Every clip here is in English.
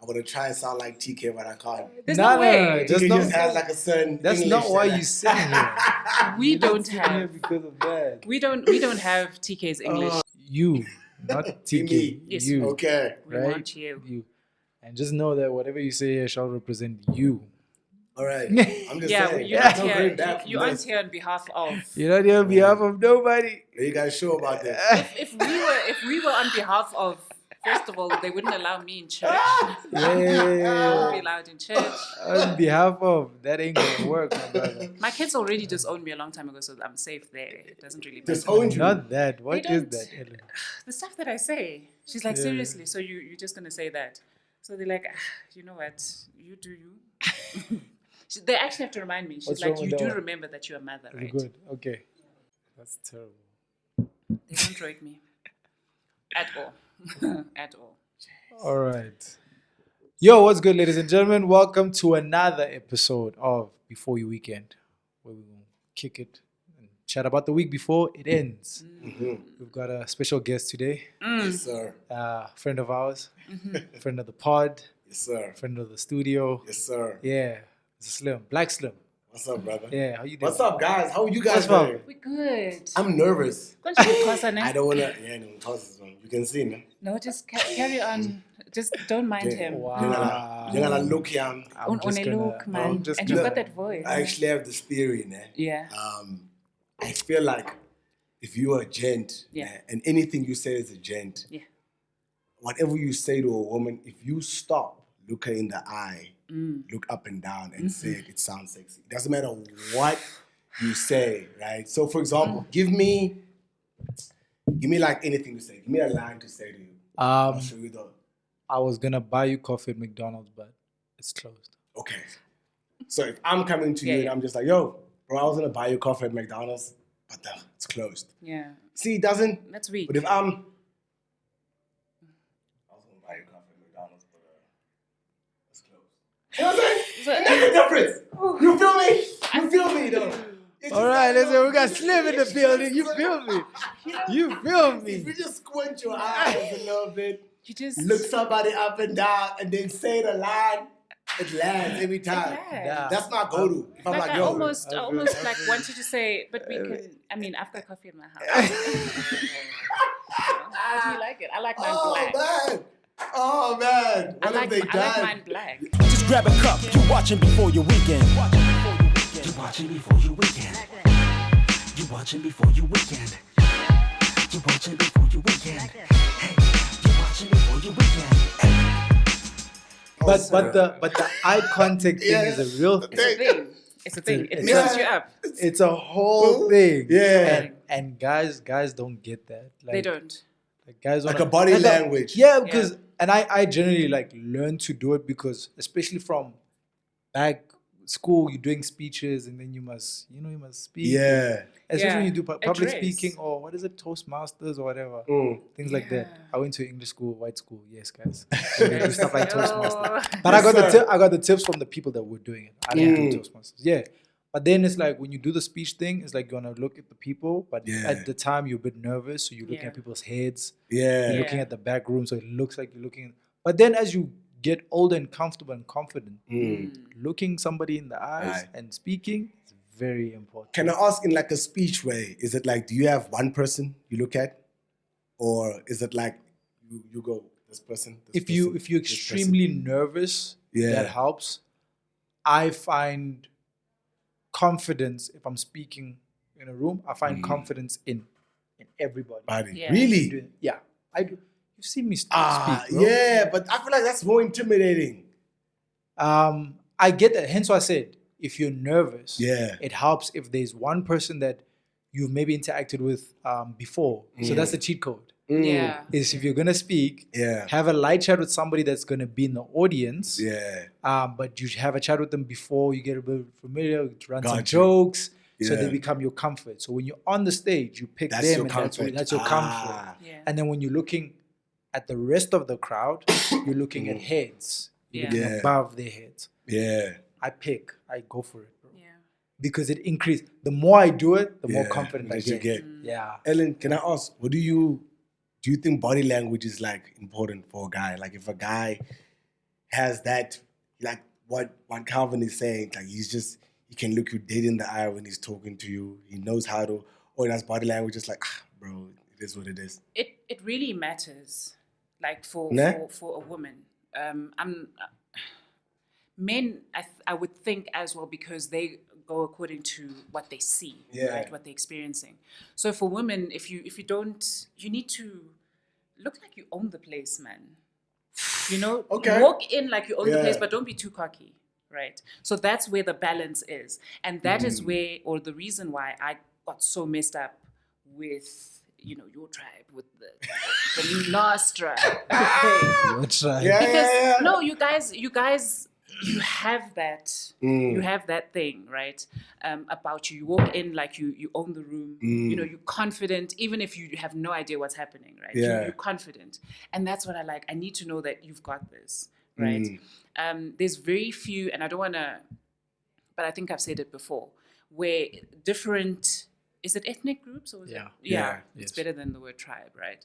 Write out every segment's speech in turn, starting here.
gonna try and sound like TK, but I can't. There's no way. TK just has like a certain. That's English not why that you sitting here. We don't Sitting here have. because of that. We don't have TK's English. You, not TK. Me. Yes. You. Okay. We right? want you. You. And just know that whatever you say here shall represent you. All right. I'm just Yeah, saying. you're there's not no here. going back from You aren't this. here on behalf of. You're not here on behalf of nobody. Are you guys sure about this? If we were on behalf of, first of all, they wouldn't allow me in church. I Yeah. wouldn't be allowed in church. On behalf of, that ain't gonna work, my brother. My kids already disowned me a long time ago, so I'm safe there. It doesn't really matter. Disowned you. Not that. What They is don't. that, Ellen? The stuff that I say. She's like, Yeah. seriously, so you're just going to say that? So they're like, you know what? You do you. They actually have to remind me. She's What's like, wrong you with do that one? remember that you're a mother, Is it right? good? Okay. That's terrible. They don't rate me. At all. At all. All right. Yo, what's good, ladies and gentlemen? Welcome to another episode of Before You Weekend, where we will kick it and chat about the week before it ends. We've got a special guest today, Yes, sir. friend of ours, friend of the pod, Yes, sir. friend of the studio. Yes, sir. Yeah, it's Slim, Black Slim. What's up, brother? Yeah, how you doing? What's up, guys? How are you guys What's up? doing? We're good. I'm nervous. I don't wanna. Yeah, no, toss this one. You can see me. No, just carry on. Just don't mind him. Wow. You're gonna look young. I'm just On a gonna- look, man. I'm just And you've gonna- got that voice. I actually have this theory, man. Yeah. I feel like if you're a gent, Yeah. man, and anything you say is a gent, Yeah. whatever you say to a woman, if you stop, look her in the eye, look up and down, and say it sounds sexy. It doesn't matter what you say, right? So, for example, give me like anything to say. Give me a line to say to you. I'll show you the. I was gonna buy you coffee at McDonald's, but it's closed. Okay. So if I'm coming to you Yeah, and yeah. I'm just like, yo, bro, I was gonna buy you coffee at McDonald's, but it's closed. Yeah. See, it doesn't. That's weak. But if I was gonna buy you coffee at McDonald's, but it's closed. You know what I'm saying? There's a difference. You feel me? You feel me, though. It's All just right, like, listen, we got Slim in the building. You feel me? You feel If me? you just squint your eyes a little bit, You just look somebody up and down, and then say the line, it lands every time. lands. That's my go-to. If I'm Like like, I yo, almost like want you to say, but we can. I mean, I've got coffee in my house. How do you like it? I like mine black. man. Oh, man. I What like have they done? mine black. Just grab a cup, you watching before your weekend. You watching before your weekend. You watching before your weekend. You watching before your weekend. Hey, you watching before your weekend. But the eye contact thing is a real thing. It's a thing. It's a thing. It It's builds a- you up. It's a whole thing. Yeah. And guys don't get that. Like, They don't. Like guys Like wanna- a body and the- language. Yeah, because and I generally like learn to do it because especially from back school, you're doing speeches and then you must speak. Yeah. Especially when Yeah. you do public Address. speaking or what is it, Toastmasters or whatever. Things like that. Yeah. I went to English school, white school. Yes, guys. So they do stuff like Yo. Toastmasters. But I got the tips from the people that were doing it. I didn't do Toastmasters. Yeah. But then it's like when you do the speech thing, it's like you want to look at the people, but Yeah. at the time you're a bit nervous, so you're looking Yeah. at people's heads. Yeah. You're looking at the back room, so it looks like you're looking. But then as you get older and comfortable and confident, looking somebody in the eyes Aye. and speaking is very important. Can I ask in like a speech way? Is it like, do you have one person you look at? Or is it like you go, this person, this If you're person, this person? extremely nervous, Yeah. that helps. I find confidence if I'm speaking in a room. I find confidence in everybody. Body. Yeah. Really? Yeah, I do. You've seen me speak, bro. Yeah, but I feel like that's more intimidating. I get that. Hence why I said, if you're nervous, Yeah. it helps if there's one person that you've maybe interacted with before. So that's the cheat code. Yeah. Is if you're gonna speak, Yeah. have a light chat with somebody that's gonna be in the audience. Yeah. But you have a chat with them before you get a bit familiar, run some Got you. jokes, so Yeah. they become your comfort. So when you're on the stage, you pick That's them, your and comfort. that's your comfort. Yeah. And then when you're looking at the rest of the crowd, you're looking at heads. You're Yeah. looking Yeah. above their heads. Yeah. I go for it, bro. Yeah. Because it increases. The more I do it, the more Yeah, confident I as you get. get. Yeah. Ellen, can I ask, what do you think body language is like important for a guy? Like if a guy has that, like what Calvin is saying, like he can look you dead in the eye when he's talking to you. He knows how to, or in his body language, just like, bro, it is what it is. It really matters, like for a woman. Men, I would think as well, because they go according to what they see, right? What they're experiencing. So for women, if you don't, you need to look like you own the place, man. You know, walk in like you own the place, but don't be too cocky, right? So that's where the balance is, and that is where, or the reason why I got so messed up with, you know, your tribe, with the Nostra. Your tribe. No, you guys, you have that, you have that thing, right? About you. You walk in like you own the room. You know, you're confident, even if you have no idea what's happening, right? You're confident, and that's what I like. I need to know that you've got this, right? There's very few, and I don't want to, but I think I've said it before, where different. Is it ethnic groups or is it? Yeah. It's better than the word tribe, right?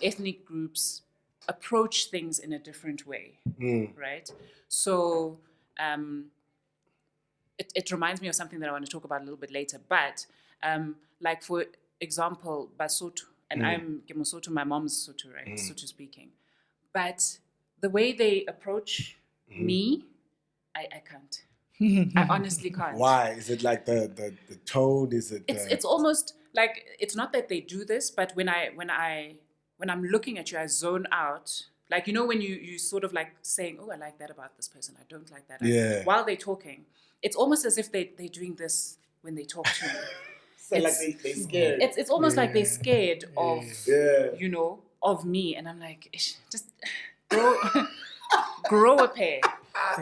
Ethnic groups approach things in a different way, right? So it reminds me of something that I want to talk about a little bit later. But like for example, Basotho, and I'm Mosotho, my mom's Sotho, right? Sotho speaking. But the way they approach me, I can't. I honestly can't. Why? Is it like the tone? Is it? It's almost like, it's not that they do this, but when I'm looking at you, I zone out. Like, you know, when you sort of like saying, oh, I like that about this person, I don't like that. While they're talking, it's almost as if they're doing this when they talk to me. So like they're scared. It's almost like they're scared of, you know, of me. And I'm like, just grow a pair.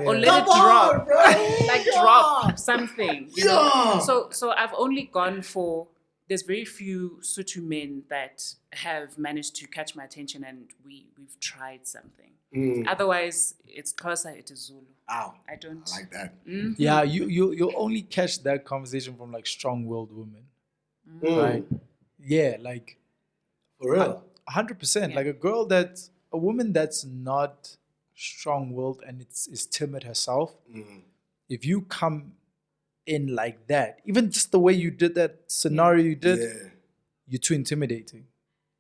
Or let it drop, like drop something. You know? So I've only gone for. There's very few Sotho men that have managed to catch my attention, and we've tried something. Otherwise, it's Xhosa, it is Zulu. Ow. I don't like that. Yeah, you only catch that conversation from like strong-willed women, right? Yeah, like for real, 100%. Like a woman that's not strong-willed and is timid herself. If you come in like that, even just the way you did that scenario you did, you're too intimidating.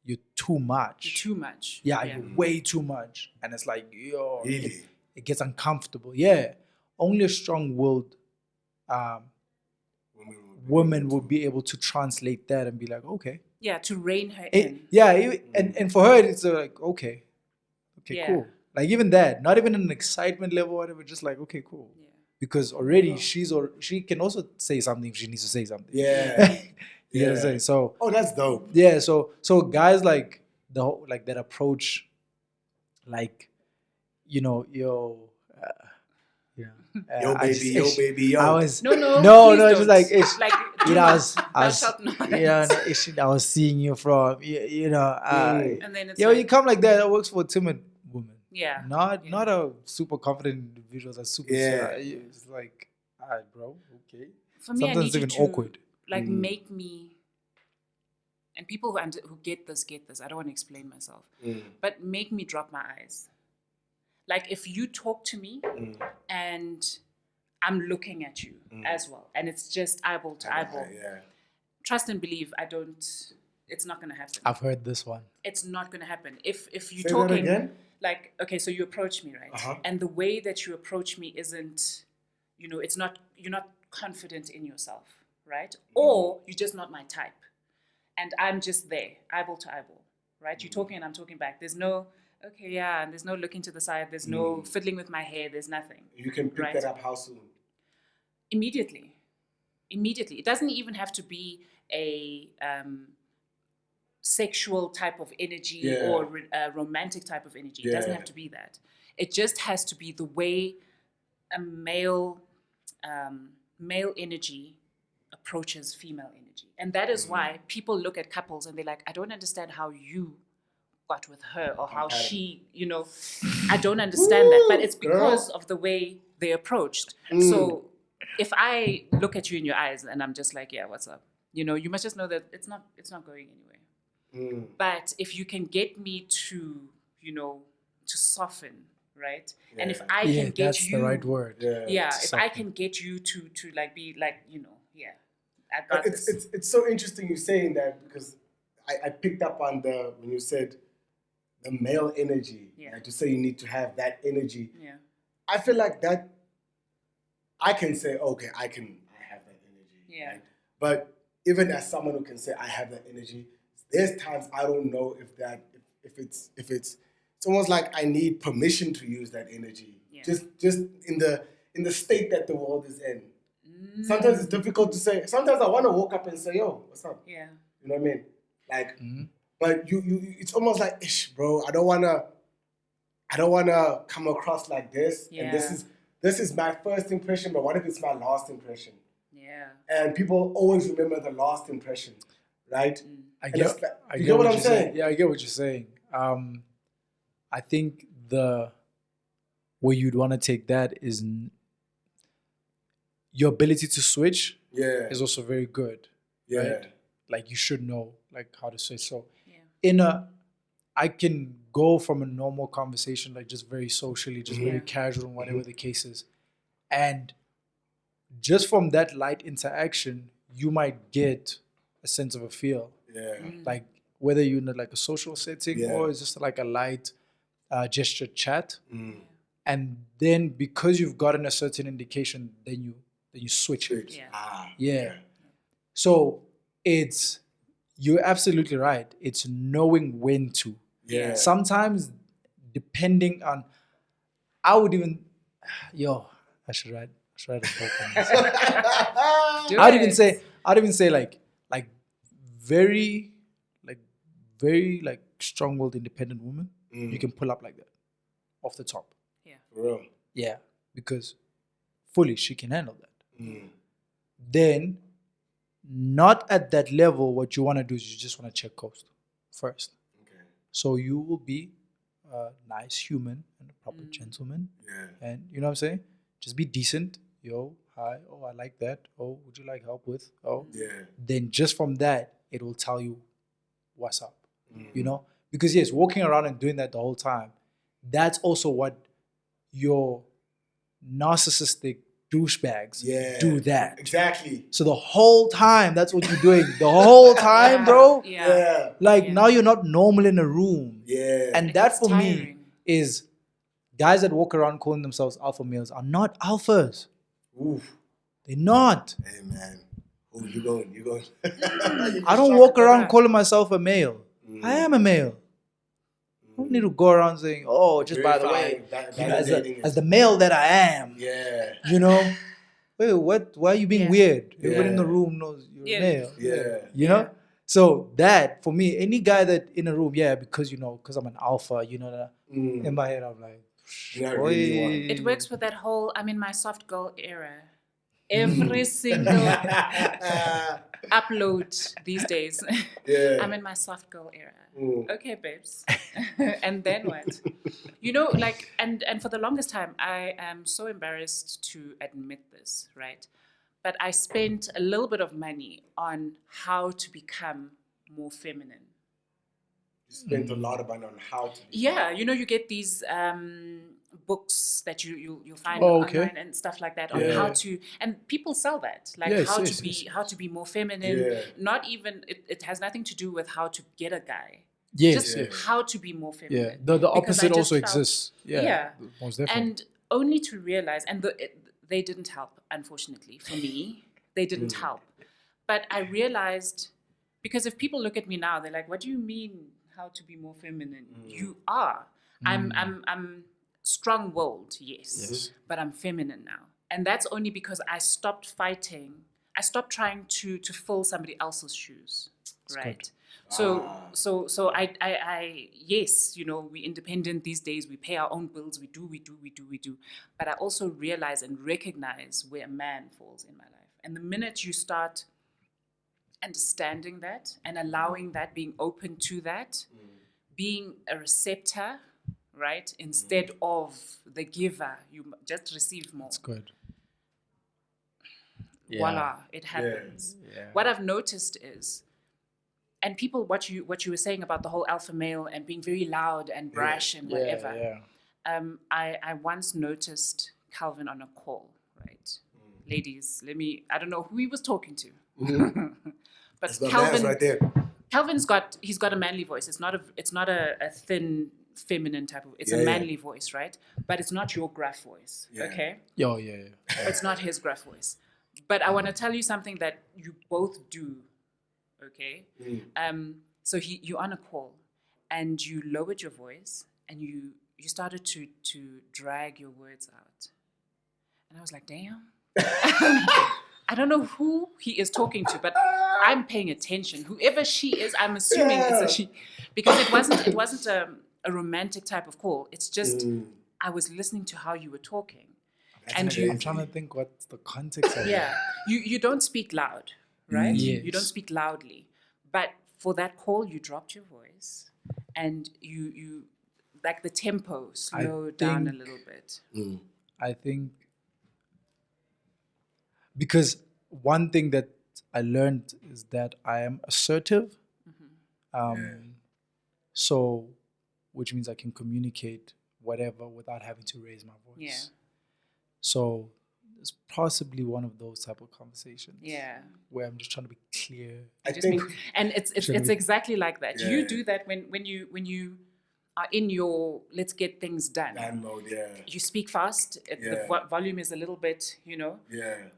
You're too much. You're too much. Yeah, you're way too much. And it's like, really? It gets uncomfortable. Yeah. Only a strong-willed woman will be able to translate that and be like, okay. Yeah, to rein her in. Yeah, and for her, it's like, okay, cool. Like even that, not even an excitement level or whatever, just like, okay, cool. Yeah. Because already she can also say something if she needs to say something. Yeah. You know what I'm saying? So that's dope. Yeah, so guys like the whole, like that approach, like, you know, yo baby, yo. I was no, just like you know, I was seeing you from you know, and then it's you come like that. That works for a timid woman. Yeah. Not a super confident individual that's super it's like, all right, bro, okay. For me, sometimes I need it's even you to, awkward. Like make me, and people who get this. I don't want to explain myself, but make me drop my eyes. Like if you talk to me and I'm looking at you as well, and it's just eyeball to eyeball. Trust and believe, it's not going to happen. I've heard this one. It's not going to happen. If you're Say talking, that again? like, okay, so you approach me, right? And the way that you approach me isn't, you know, you're not confident in yourself, right? Or you're just not my type. And I'm just there, eyeball to eyeball, right? You're talking and I'm talking back. There's no, and there's no looking to the side. There's no fiddling with my hair. There's nothing. You can pick that up how soon? Immediately. It doesn't even have to be a sexual type of energy or a romantic type of energy. It doesn't have to be that. It just has to be the way a male energy approaches female energy. And that is why people look at couples and they're like, I don't understand how you got with her or how she, you know, I don't understand that. But it's because of the way they approached. So if I look at you in your eyes and I'm just like, yeah, what's up? You know, you must just know that it's not going anywhere. But if you can get me to, you know, to soften, right? And if Yeah. I can get that's you, the right word. yeah, if I Something. can get you to like be like, I But got this. it's so interesting you saying that, because I picked up on when you said the male energy. Yeah. Like, to say you need to have that energy. Yeah. I feel like that I can say, okay, I have that energy. Yeah. Right? But even as someone who can say I have that energy, there's times I don't know if it's almost like I need permission to use that energy. Yeah. Just in the state that the world is in. Sometimes it's difficult to say. Sometimes I want to walk up and say, yo, what's up? Yeah. You know what I mean? Like, but you it's almost like, ish, bro, I don't wanna come across like this. Yeah. And this is my first impression, but what if it's my last impression? Yeah. And people always remember the last impression, right? I And get, it's like- I you get get what I'm you're saying? Yeah, I get what you're saying. I think where you'd want to take that is your ability to switch Yeah. is also very good. Yeah. Right? Like, you should know like how to switch. So Yeah. I can go from a normal conversation, like just very socially, just very Yeah. casual, and whatever the case is. And just from that light interaction, you might get a sense of a feel. Yeah. Like, whether you're in like a social setting Yeah. or it's just like a light gesture chat. Mm. And then because you've gotten a certain indication, then you switch it. Yeah. Ah. Yeah. So you're absolutely right. It's knowing when to. Yeah. Sometimes, depending on, I would even, I should write a book on this. Do I'd it. even say like very strong-willed, independent woman. You can pull up like that off the top. Yeah. For real. Yeah, because fully she can handle that. Mm. Then, not at that level, what you want to do is you just want to check coast first. Okay. So you will be a nice human and a proper gentleman. Yeah. And you know what I'm saying? Just be decent. Yo, hi. Oh, I like that. Oh, would you like help with? Oh. Yeah. Then just from that, it will tell you what's up. Mm. You know? Because yes, walking around and doing that the whole time, that's also what your narcissistic douchebags do that. Exactly. So the whole time, that's what you're doing. The whole time, bro. Yeah. Like, now you're not normal in a room. Yeah. And It that gets for me tiring. is guys that walk around calling themselves alpha males are not alphas. Oof. They're not. Hey man. Oh, you going. I don't walk around calling myself a male. I am a male. I don't need to go around saying, oh, just by the way, as the male that I am, Yeah. you know? Wait, what? Why are you being Yeah. weird? Everybody in the Yeah. room knows you're a male. Yeah. You know? So that, for me, any guy that in a room, because I'm an alpha, Mm. in my head, I'm like, You're not really one. It works with that whole, I'm in my soft girl era. Every single upload these days, Yeah. I'm in my soft girl era. Mm. Okay, babes. And then what? And for the longest time, I am so embarrassed to admit this, right? But I spent a little bit of money on how to become more feminine. You spent a lot of money on how to. Yeah, you get these books that you'll find Oh, okay. online and stuff like that on Yeah. how to, and people sell that, like Yes, how yes, to be yes. how to be more feminine. Yeah. Not even it has nothing to do with how to get a guy. yes, Just yes. how to be more feminine. Yeah, the Because I opposite just also felt- exists. Yeah, Yeah. most definitely. And only to realize, and they didn't help, unfortunately, for me. They didn't help. But I realized, because if people look at me now, they're like, what do you mean how to be more feminine? You are. I'm strong-willed, yes, but I'm feminine now. And that's only because I stopped fighting. I stopped trying to fill somebody else's shoes, right? So I yes, we're independent these days. We pay our own bills. We do. But I also realize and recognize where a man falls in my life. And the minute you start understanding that and allowing that, being open to that, being a receptor, right, instead of the giver, you just receive more. It's good. Voila, it happens. Yeah. What I've noticed is, and people, what you were saying about the whole alpha male and being very loud and brash and whatever. I once noticed Calvin on a call, right? Ladies, I don't know who he was talking to. But That's my Calvin, man's right there. Calvin's got a manly voice. It's not a thin feminine type of, it's a manly voice, right? But it's not your gruff voice, okay? Yeah. It's not his gruff voice. But I want to tell you something that you both do, okay? So you're on a call and you lowered your voice and you started to drag your words out. And I was like, damn. I don't know who he is talking to, but I'm paying attention. Whoever she is, I'm assuming it's a she, because it wasn't a romantic type of call. It's just I was listening to how you were talking, and I'm trying to think what's the context of it. Yeah, you don't speak loud, right? Yes. You don't speak loudly, but for that call, you dropped your voice, and you like the tempo slowed down a little bit. I think because one thing that I learned is that I am assertive. So, which means I can communicate whatever without having to raise my voice. Yeah. So it's possibly one of those type of conversations. Yeah. Where I'm just trying to be clear. I think, and it's exactly like that. You do that when you are in your let's get things done. mode, You speak fast. The volume is a little bit,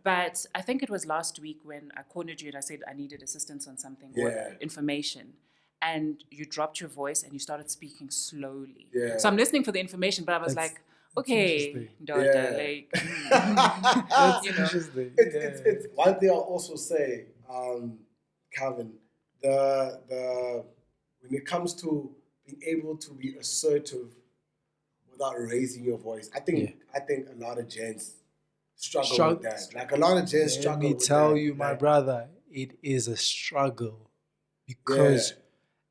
But I think it was last week when I cornered you and I said I needed assistance on something or information. And you dropped your voice and you started speaking slowly. Yeah. So I'm listening for the information, but I was like, okay, daughter, like, That's interesting. It's one thing I'll also say, Calvin, the when it comes to being able to be assertive without raising your voice, I think a lot of gents struggle with that. Like a lot of gents struggle with that. Let me tell you, my brother, it is a struggle because,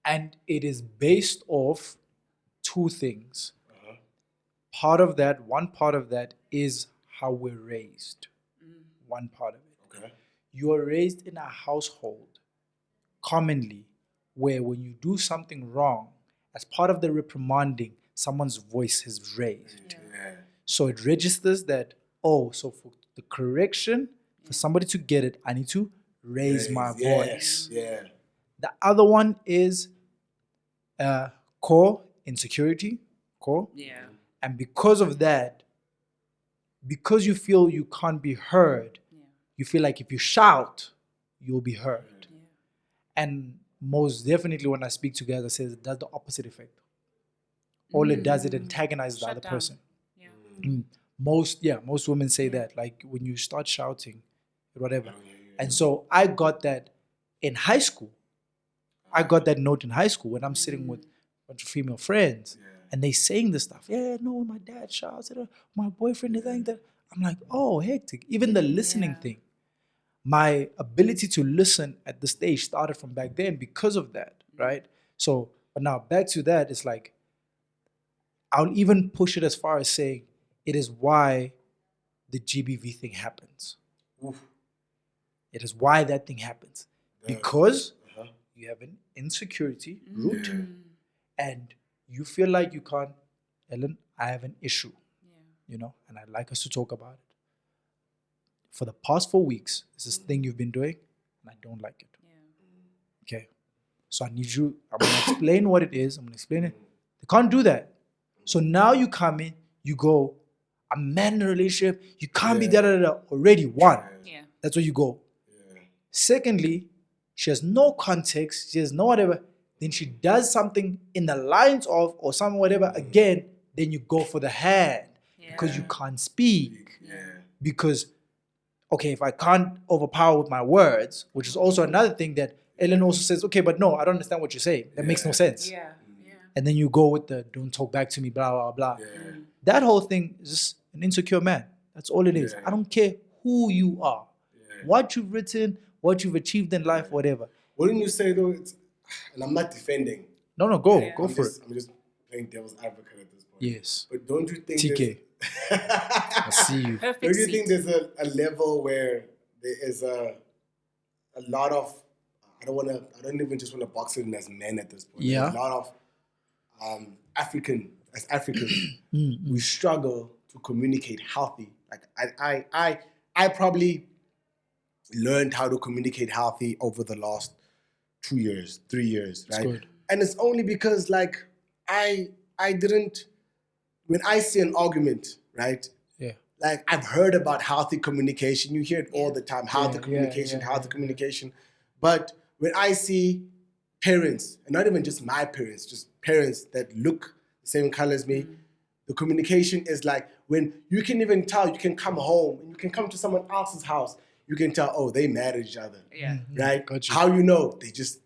and it is based off two things. One part of that is how we're raised. One part of it. Okay. You are raised in a household commonly where when you do something wrong, as part of the reprimanding, someone's voice is raised. Yeah. So it registers that, so for the correction, for somebody to get it, I need to raise my voice. Yeah. The other one is core insecurity. Yeah. And because of that, because you feel you can't be heard, you feel like if you shout, you'll be heard. Yeah. And most definitely when I speak to guys, I say it does the opposite effect. All it does, it antagonizes the other person. Yeah. Most women say that, like when you start shouting, whatever. And so I got that in high school. I got that note in high school when I'm sitting with a bunch of female friends and they saying this stuff. Yeah, no, my dad shouts at her. My boyfriend is like that. I'm like, oh, hectic. Even the listening thing. My ability to listen at the stage started from back then because of that, right? So, but now back to that, it's like, I'll even push it as far as saying it is why the GBV thing happens. Oof. It is why that thing happens. Because you have an insecurity root and you feel like you can't, Ellen, I have an issue, and I'd like us to talk about it. For the past 4 weeks, this is this thing you've been doing and I don't like it. Yeah. Okay. So I'm going to explain what it is. I'm going to explain it. They can't do that. So now you come in, you go, I'm mad in a relationship. You can't be da-da-da-da. Already one. Yeah. That's where you go. Yeah. Secondly, she has no context. She has no whatever. Then she does something in the lines of or something whatever. Again, then you go for the hand because you can't speak. Yeah. Because, okay, if I can't overpower with my words, which is also another thing that Ellen also says, okay, but no, I don't understand what you're saying. That makes no sense. Yeah. And then you go with the don't talk back to me, blah, blah, blah. Yeah. That whole thing is just an insecure man. That's all it is. I don't care who you are, what you've written, what you've achieved in life, whatever. Wouldn't you say though, and I'm not defending. No, go for it. I'm just playing devil's advocate at this point. Yes. But don't you think TK. I see you. Perfect don't you seat. think there's a level where there is a lot of, I don't even just want to box it in as men at this point. Yeah. There's a lot of African as Africans, we struggle to communicate healthy. Like I probably learned how to communicate healthy over the last 2 years, 3 years, right? good. And it's only because like I didn't, when I see an argument, right? Yeah. Like I've heard about healthy communication. You hear it all the time, healthy Yeah, communication, yeah, healthy yeah. communication. But when I see parents, and not even just my parents, just parents that look the same color as me, the communication is like when you can even tell, you can come home and you can come to someone else's house, you can tell, oh, they mad at each other, Yeah. right? Got you. How you know? They just,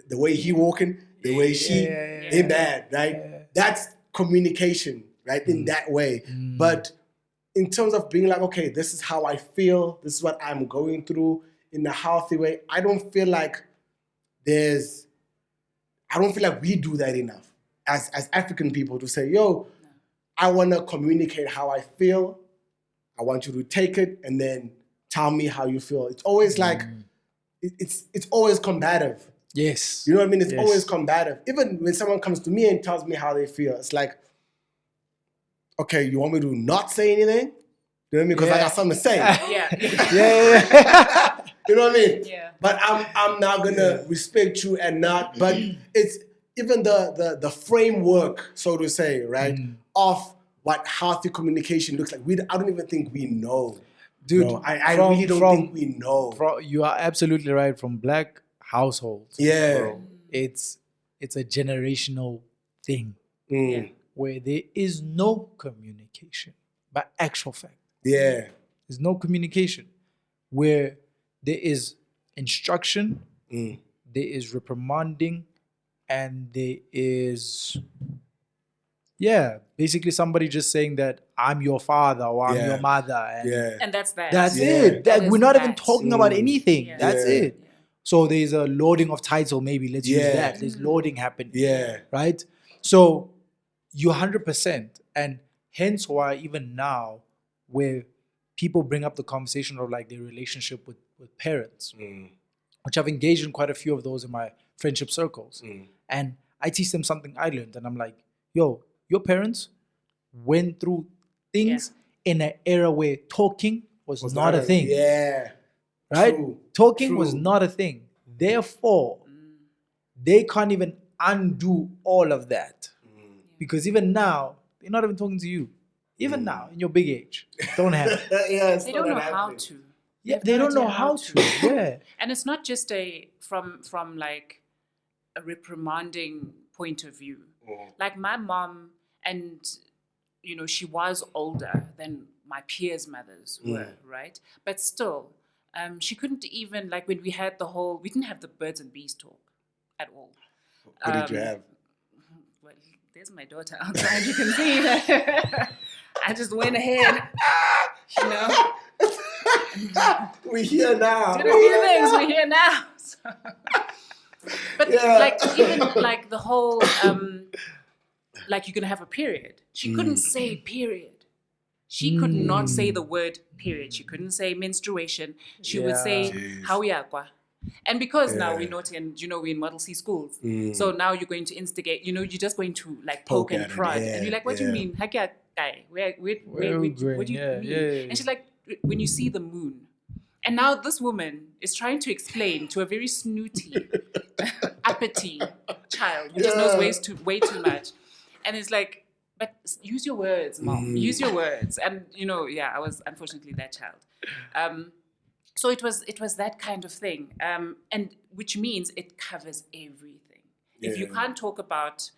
the way he walking, the way she, Yeah. they mad, right? Yeah. That's communication, right? In that way. But in terms of being like, okay, this is how I feel, this is what I'm going through in a healthy way, I don't feel like we do that enough as African people to say, yo, I want to communicate how I feel. I want you to take it and then tell me how you feel. It's always like, it's always combative. Yes. You know what I mean? It's Yes. always combative. Even when someone comes to me and tells me how they feel, it's like, okay, you want me to not say anything? You know what I mean? Because I got something to say. Yeah. Yeah. You know what I mean? Yeah. But I'm not gonna respect you and not. But it's even the framework, so to say, right, of what healthy communication looks like. I don't even think we know, Dude, bro. I really don't think we know. You are absolutely right. From black households, Yeah. bro, it's a generational thing Yeah. where there is no communication. By actual fact, Yeah. there's no communication. Where there is instruction, there is reprimanding, and there is, basically somebody just saying that I'm your father or I'm Yeah. your mother. And Yeah. And that's that. that's Yeah. it. That We're is not even that. talking about anything. Yeah. That's Yeah. it. So there's a loading of title, maybe. Let's use Yeah. that. There's loading happening. Yeah. Right? So you're 100%. And hence why even now, where people bring up the conversation of like their relationship with parents, which I've engaged in quite a few of those in my friendship circles. And I teach them something I learned. And I'm like, yo, your parents went through things in an era where talking was not a thing. Yeah. Right? True. Talking was True. not a thing. Therefore, they can't even undo all of that. Because even now, they're not even talking to you. Even now, in your big age, don't have it. Yeah, it's They not don't know that how happening. to. Yeah, have they no don't know idea how to. Yeah. And it's not just from like a reprimanding point of view. Like my mom, and she was older than my peers' mothers were, right? But still, she couldn't even, like when we didn't have the birds and bees talk at all. What did you have? Well, there's my daughter outside. You can see her. I just went ahead, We're here now. did a few things. We're here now. So. But Yeah. like even like the whole like you're gonna have a period. She couldn't say period. She could not say the word period. She couldn't say menstruation. She would say Jeez. hawiyakwa. And because now Yeah. we're naughty and we're in Model C schools, so now you're going to instigate. You're just going to like Poke poke and at it, prod, yeah, and you're like, "What do you yeah. mean? Hakia guy? What do you Yeah, mean?" yeah. And she's like, "When you see the moon." And now this woman is trying to explain to a very snooty, uppity child who just knows way too much, and it's like, but use your words, mom. Use your words. And I was unfortunately that child. So it was that kind of thing, and which means it covers everything. If you can't talk about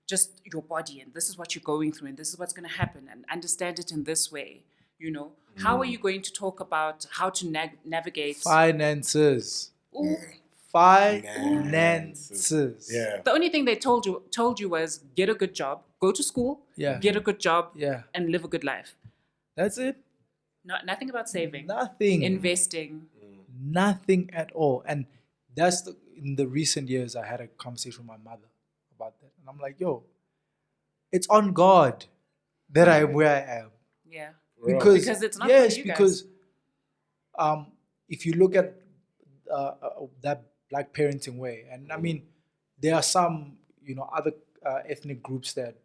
just your body and this is what you're going through and this is what's going to happen and understand it in this way, how are you going to talk about how to navigate Finances. Ooh. Finances. Yeah. The only thing they told you was get a good job, go to school, get a good job, and live a good life. That's it. Nothing about saving, Nothing. investing. Nothing at all. And that's in the recent years, I had a conversation with my mother about that. And I'm like, yo, it's on God that I am where I am. Yeah. Because it's not yes, for you guys. because if you look at that black parenting way, and I mean, there are some other ethnic groups that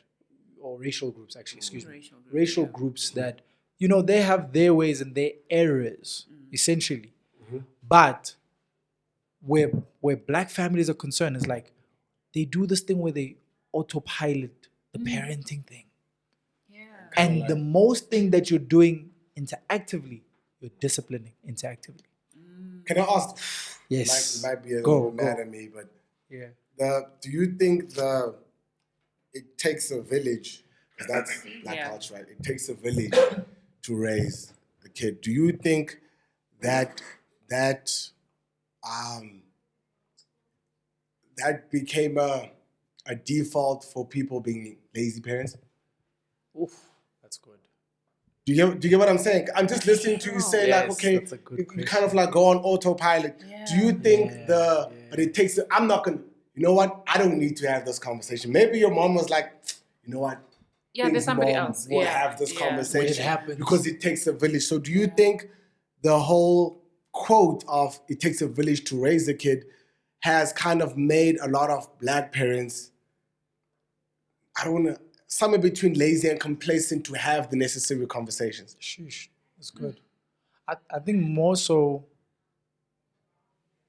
or racial groups, actually, excuse me, Racial groups, racial yeah. groups that, you know, they have their ways and their errors, essentially. Mm-hmm. But where black families are concerned, is like they do this thing where they autopilot the parenting thing. Yeah. And the most thing that you're doing interactively, you're disciplining interactively. Can I ask? Yes. Might be a Go, little mad go. at me, but Yeah. do you think it takes a village? 'Cause that's black Yeah. culture, right? It takes a village to raise a kid. Do you think that became a default for people being lazy parents? Oof, that's good. Do you get what I'm saying? I'm just listening to you say like, Yes, okay, that's a good you kind of question. like go on autopilot. Do you think but it takes, I'm not gonna, you know what? I don't need to have this conversation. Maybe your mom was like, you know what? Yeah, there's Things somebody mom else. will Yeah, have this yeah. conversation When it happens. because it takes a village. So do you think the whole quote of it takes a village to raise a kid has kind of made a lot of black parents, I don't want to, somewhere between lazy and complacent to have the necessary conversations? Sheesh, that's good. I think more so,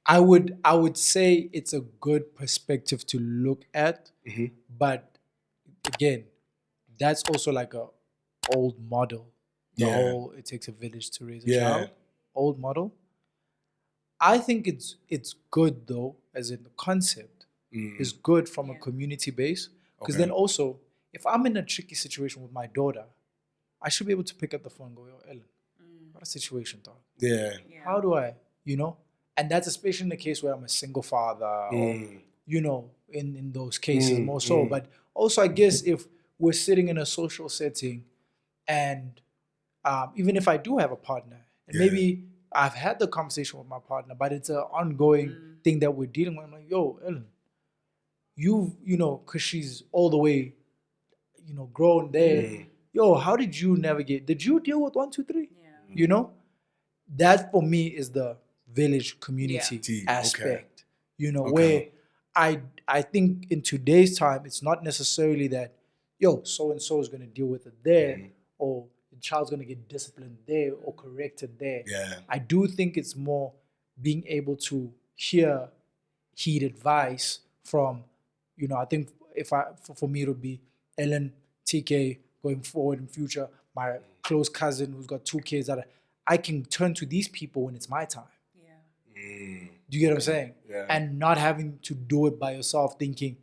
I would say it's a good perspective to look at, but again, that's also like a old model. The Yeah. whole it takes a village to raise a Yeah. child. Old model. I think it's good though, as in the concept is good from a community base. Because Okay. then also, if I'm in a tricky situation with my daughter, I should be able to pick up the phone and go, yo, Ellen, what a situation, dog. Yeah. How do I, you know? And that's especially in the case where I'm a single father or, you know, in those cases more so. But also, I guess if we're sitting in a social setting and even if I do have a partner, and maybe I've had the conversation with my partner, but it's an ongoing thing that we're dealing with. I'm like, yo, Ellen, you know, because she's all the way, you know, grown there. Yo, how did you navigate? Did you deal with 1, 2, 3? Yeah. You know, that for me is the village community Yeah. aspect. You know, where I think in today's time, it's not necessarily that, yo, so and so is going to deal with it there, or the child's going to get disciplined there or corrected there. Yeah. I do think it's more being able to heed advice from, you know, I think if for me it would be Ellen, TK, going forward in future, my close cousin who's got 2 kids that I can turn to these people when it's my time. Yeah. Do you get what I'm saying? Yeah. And not having to do it by yourself, thinking,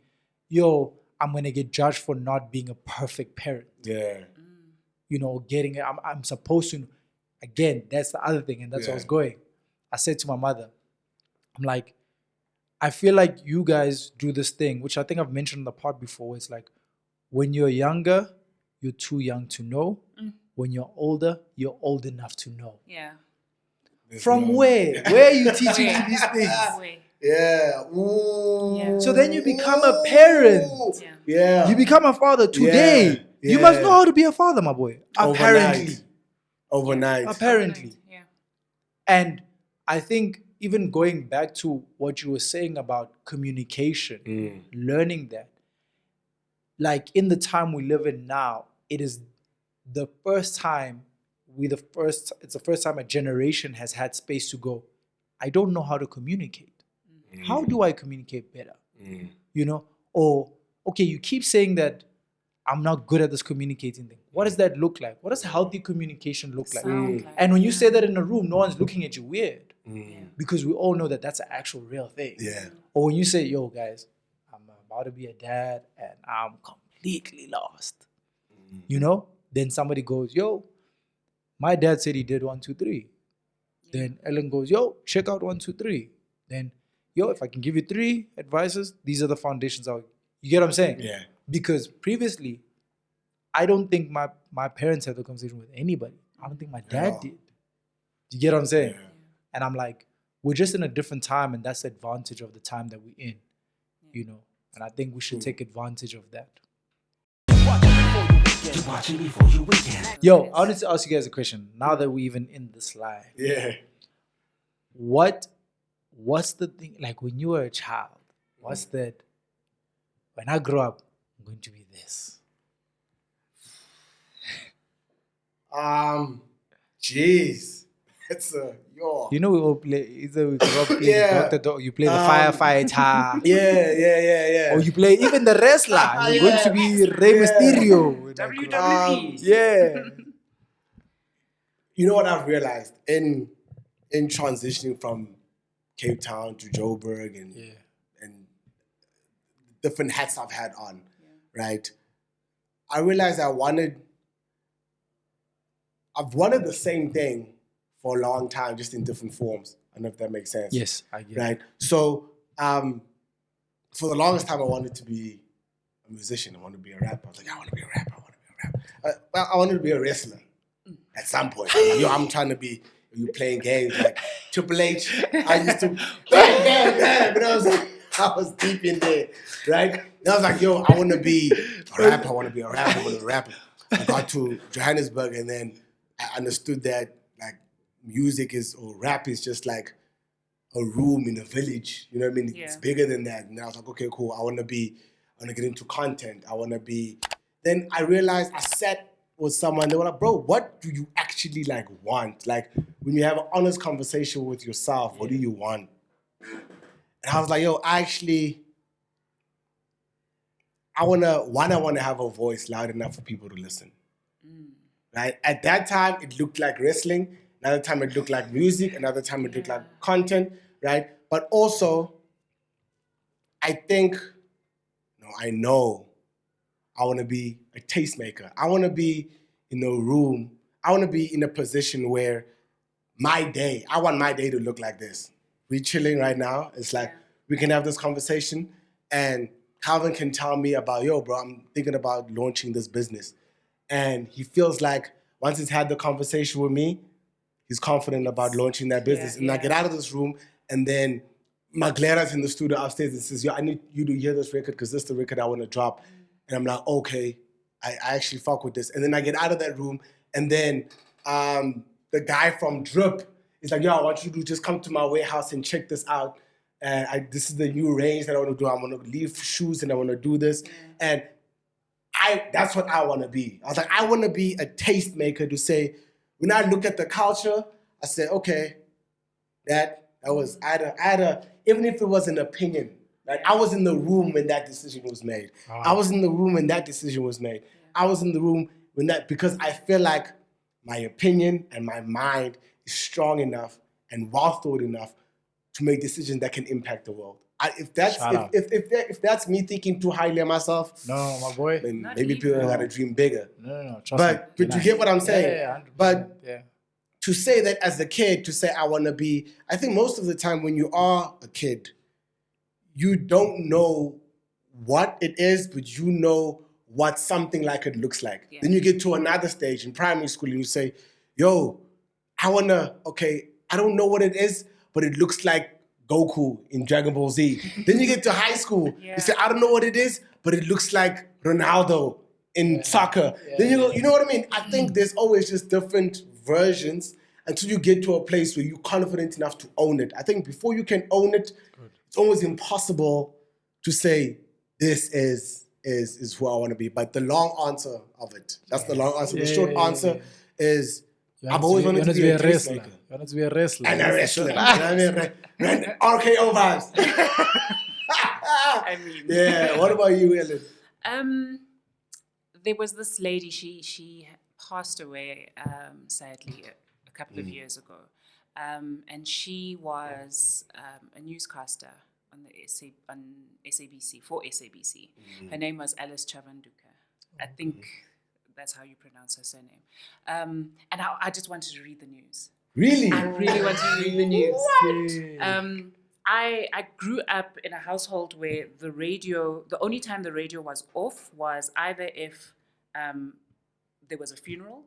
yo, I'm gonna get judged for not being a perfect parent. Yeah. You know, getting it. I'm supposed to. Again, that's the other thing, and that's where I was going. I said to my mother, I'm like, I feel like you guys do this thing, which I think I've mentioned in the pod before. It's like when you're younger, you're too young to know. When you're older, you're old enough to know. Yeah. From where? Where are you teaching me these things? Wait. Yeah. Ooh. Yeah. So then you become a parent. Yeah. Yeah. You become a father today. Yeah. You must know how to be a father, my boy. Apparently. Overnight. Apparently. Yeah. And I think even going back to what you were saying about communication, learning that, like in the time we live in now, it is the first time it's the first time a generation has had space to go, I don't know how to communicate. How do I communicate better? You know? Or, okay, you keep saying that I'm not good at this communicating thing. What does that look like? What does healthy communication look like? Sound like, And when you say that in a room, no one's looking at you weird. Yeah. Because we all know that that's an actual real thing. Yeah. Or when you say, yo, guys, I'm about to be a dad and I'm completely lost. You know? Then somebody goes, yo, my dad said he did 1, 2, 3. Then Ellen goes, yo, check out 1, 2, 3. Then, yo, if I can give you 3 advices, these are the foundations. You get what I'm saying? Yeah. Because previously, I don't think my parents had the conversation with anybody. I don't think my dad did. Do you get what I'm saying? Yeah. And I'm like, we're just in a different time, and that's the advantage of the time that we're in, you know? And I think we should take advantage of that. You watching before you weekend. Yo, I wanted to ask you guys a question. Now that we're even in this live, Yeah. what's the thing, like when you were a child, what's that, when I grow up, I'm going to be this. Jeez. It's a, yo. You know, we all play, either we grew up playing Yeah. Dr. You play the firefighter. Yeah. Or you play even the wrestler. You're going to be Rey Mysterio. when I grow up. WWE. Yeah. You know what I've realized in transitioning from Cape Town to Joburg and different hats I've had on, right? I realized I've wanted the same thing for a long time, just in different forms. I don't know if that makes sense. Yes, I get Right? So, for the longest time, I wanted to be a musician. I wanted to be a rapper. I was like, I want to be a rapper. I wanted to be a wrestler at some point. Yo, I'm trying to be, you playing games like Triple H. I used to bam. But I was deep in there, right? And I was like, yo, I want to be a rapper. I want to be a rapper. I got to Johannesburg, and then I understood that like music or rap is just like a room in a village. You know what I mean? Yeah. It's bigger than that. And I was like, okay, cool. I want to get into content. Then I realized I sat with someone, they were like, bro, what do you actually like want? Like when you have an honest conversation with yourself, what do you want? And I was like, yo, I want to have a voice loud enough for people to listen. Right? At that time, it looked like wrestling. Another time, it looked like music. Another time, it looked like content. Right? But also, I know I want to be a tastemaker. I want to be in a room. I want to be in a position where I want my day to look like this. We're chilling right now. It's like we can have this conversation and Calvin can tell me about, yo, bro, I'm thinking about launching this business. And he feels like once he's had the conversation with me, he's confident about launching that business. I get out of this room and then Maglera's in the studio upstairs and says, yo, I need you to hear this record because this is the record I want to drop. And I'm like, okay, I actually fuck with this. And then I get out of that room and then the guy from Drip is like, yo, I want you to just come to my warehouse and check this out. And this is the new range that I want to do. I want to leave shoes and I want to do this. And that's what I want to be. I was like, I want to be a tastemaker to say, when I look at the culture, I say, okay, that was, even if it was an opinion, like I was in the room when that decision was made. I was in the room when that decision was made. I was in the room because I feel like my opinion and my mind is strong enough and well thought enough to make decisions that can impact the world. If that's me thinking too highly of myself, no, my boy, then Not maybe even. people gotta dream bigger. No, trust me. But you get what I'm saying? Yeah, 100%. But to say that as a kid, to say I want to be, I think most of the time when you are a kid, you don't know what it is, but you know what something like it looks like. Yeah. Then you get to another stage in primary school and you say, yo, I don't know what it is, but it looks like Goku in Dragon Ball Z. Then you get to high school, you say, I don't know what it is, but it looks like Ronaldo in soccer. Then you go, you know what I mean? I think there's always just different versions until you get to a place where you're confident enough to own it. I think before you can own it, it's almost impossible to say this is who I want to be. But the long answer of it, that's the long answer. The short answer is I've always wanted to be a wrestler. You wanted to be a wrestler. And a wrestler. You know what I mean? RKO vibes. I mean, Yeah. What about you, Ellen? there was this lady. She passed away sadly a couple of years ago, and she was a newscaster on SABC for SABC. Her name was Alice Chavanduka. I think that's how you pronounce her surname. And I just wanted to read the news. Really? I really wanted to read the news. What? I grew up in a household where the only time the radio was off was either if there was a funeral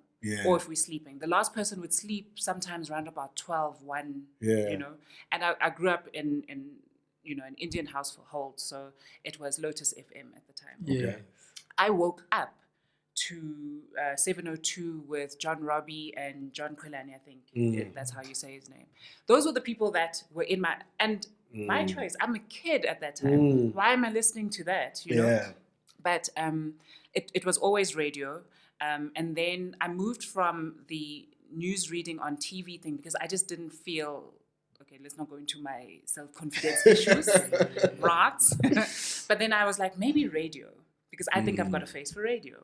or if we're sleeping. The last person would sleep sometimes around about 12, 1, you know. And I grew up in an Indian household, so it was Lotus FM at the time. Yeah. I woke up to 702 with John Robbie and John Kolani, I think. That's how you say his name. Those were the people that were in my choice. I'm a kid at that time. Why am I listening to that, you know? But it was always radio. And then I moved from the news reading on TV thing because I just didn't feel, okay, let's not go into my self-confidence issues, right? But then I was like, maybe radio, because I think I've got a face for radio.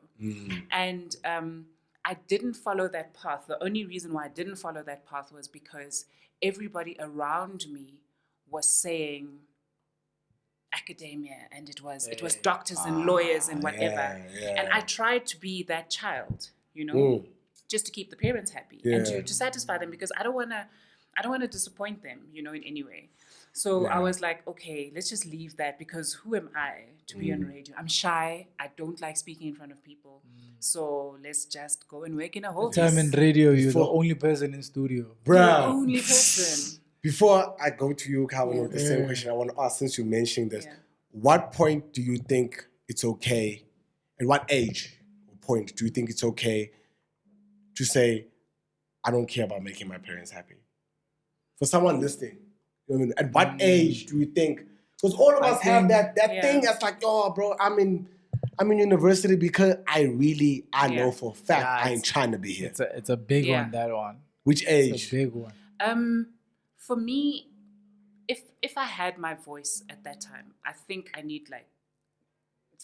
And I didn't follow that path. The only reason why I didn't follow that path was because everybody around me was saying academia, and it was doctors and lawyers and whatever. And I tried to be that child, just to keep the parents happy and to satisfy them, because I don't want to disappoint them, in any way. So I was like, okay, let's just leave that, because who am I to be on radio? I'm shy. I don't like speaking in front of people. So let's just go and work in a whole Time in radio, you're the only person in studio. Bro. The only person. Before I go to you, Calvin, with the same question, I want to ask, since you mentioned this, what point do you think it's okay, and what age or point do you think it's okay to say, I don't care about making my parents happy? For someone listening, at what age do you think? Because all of us have that thing that's like, oh, bro, I'm in university because I know for a fact I ain't trying to be here. It's a big one, that one. Which age? It's a big one. For me, if I had my voice at that time, I think I need like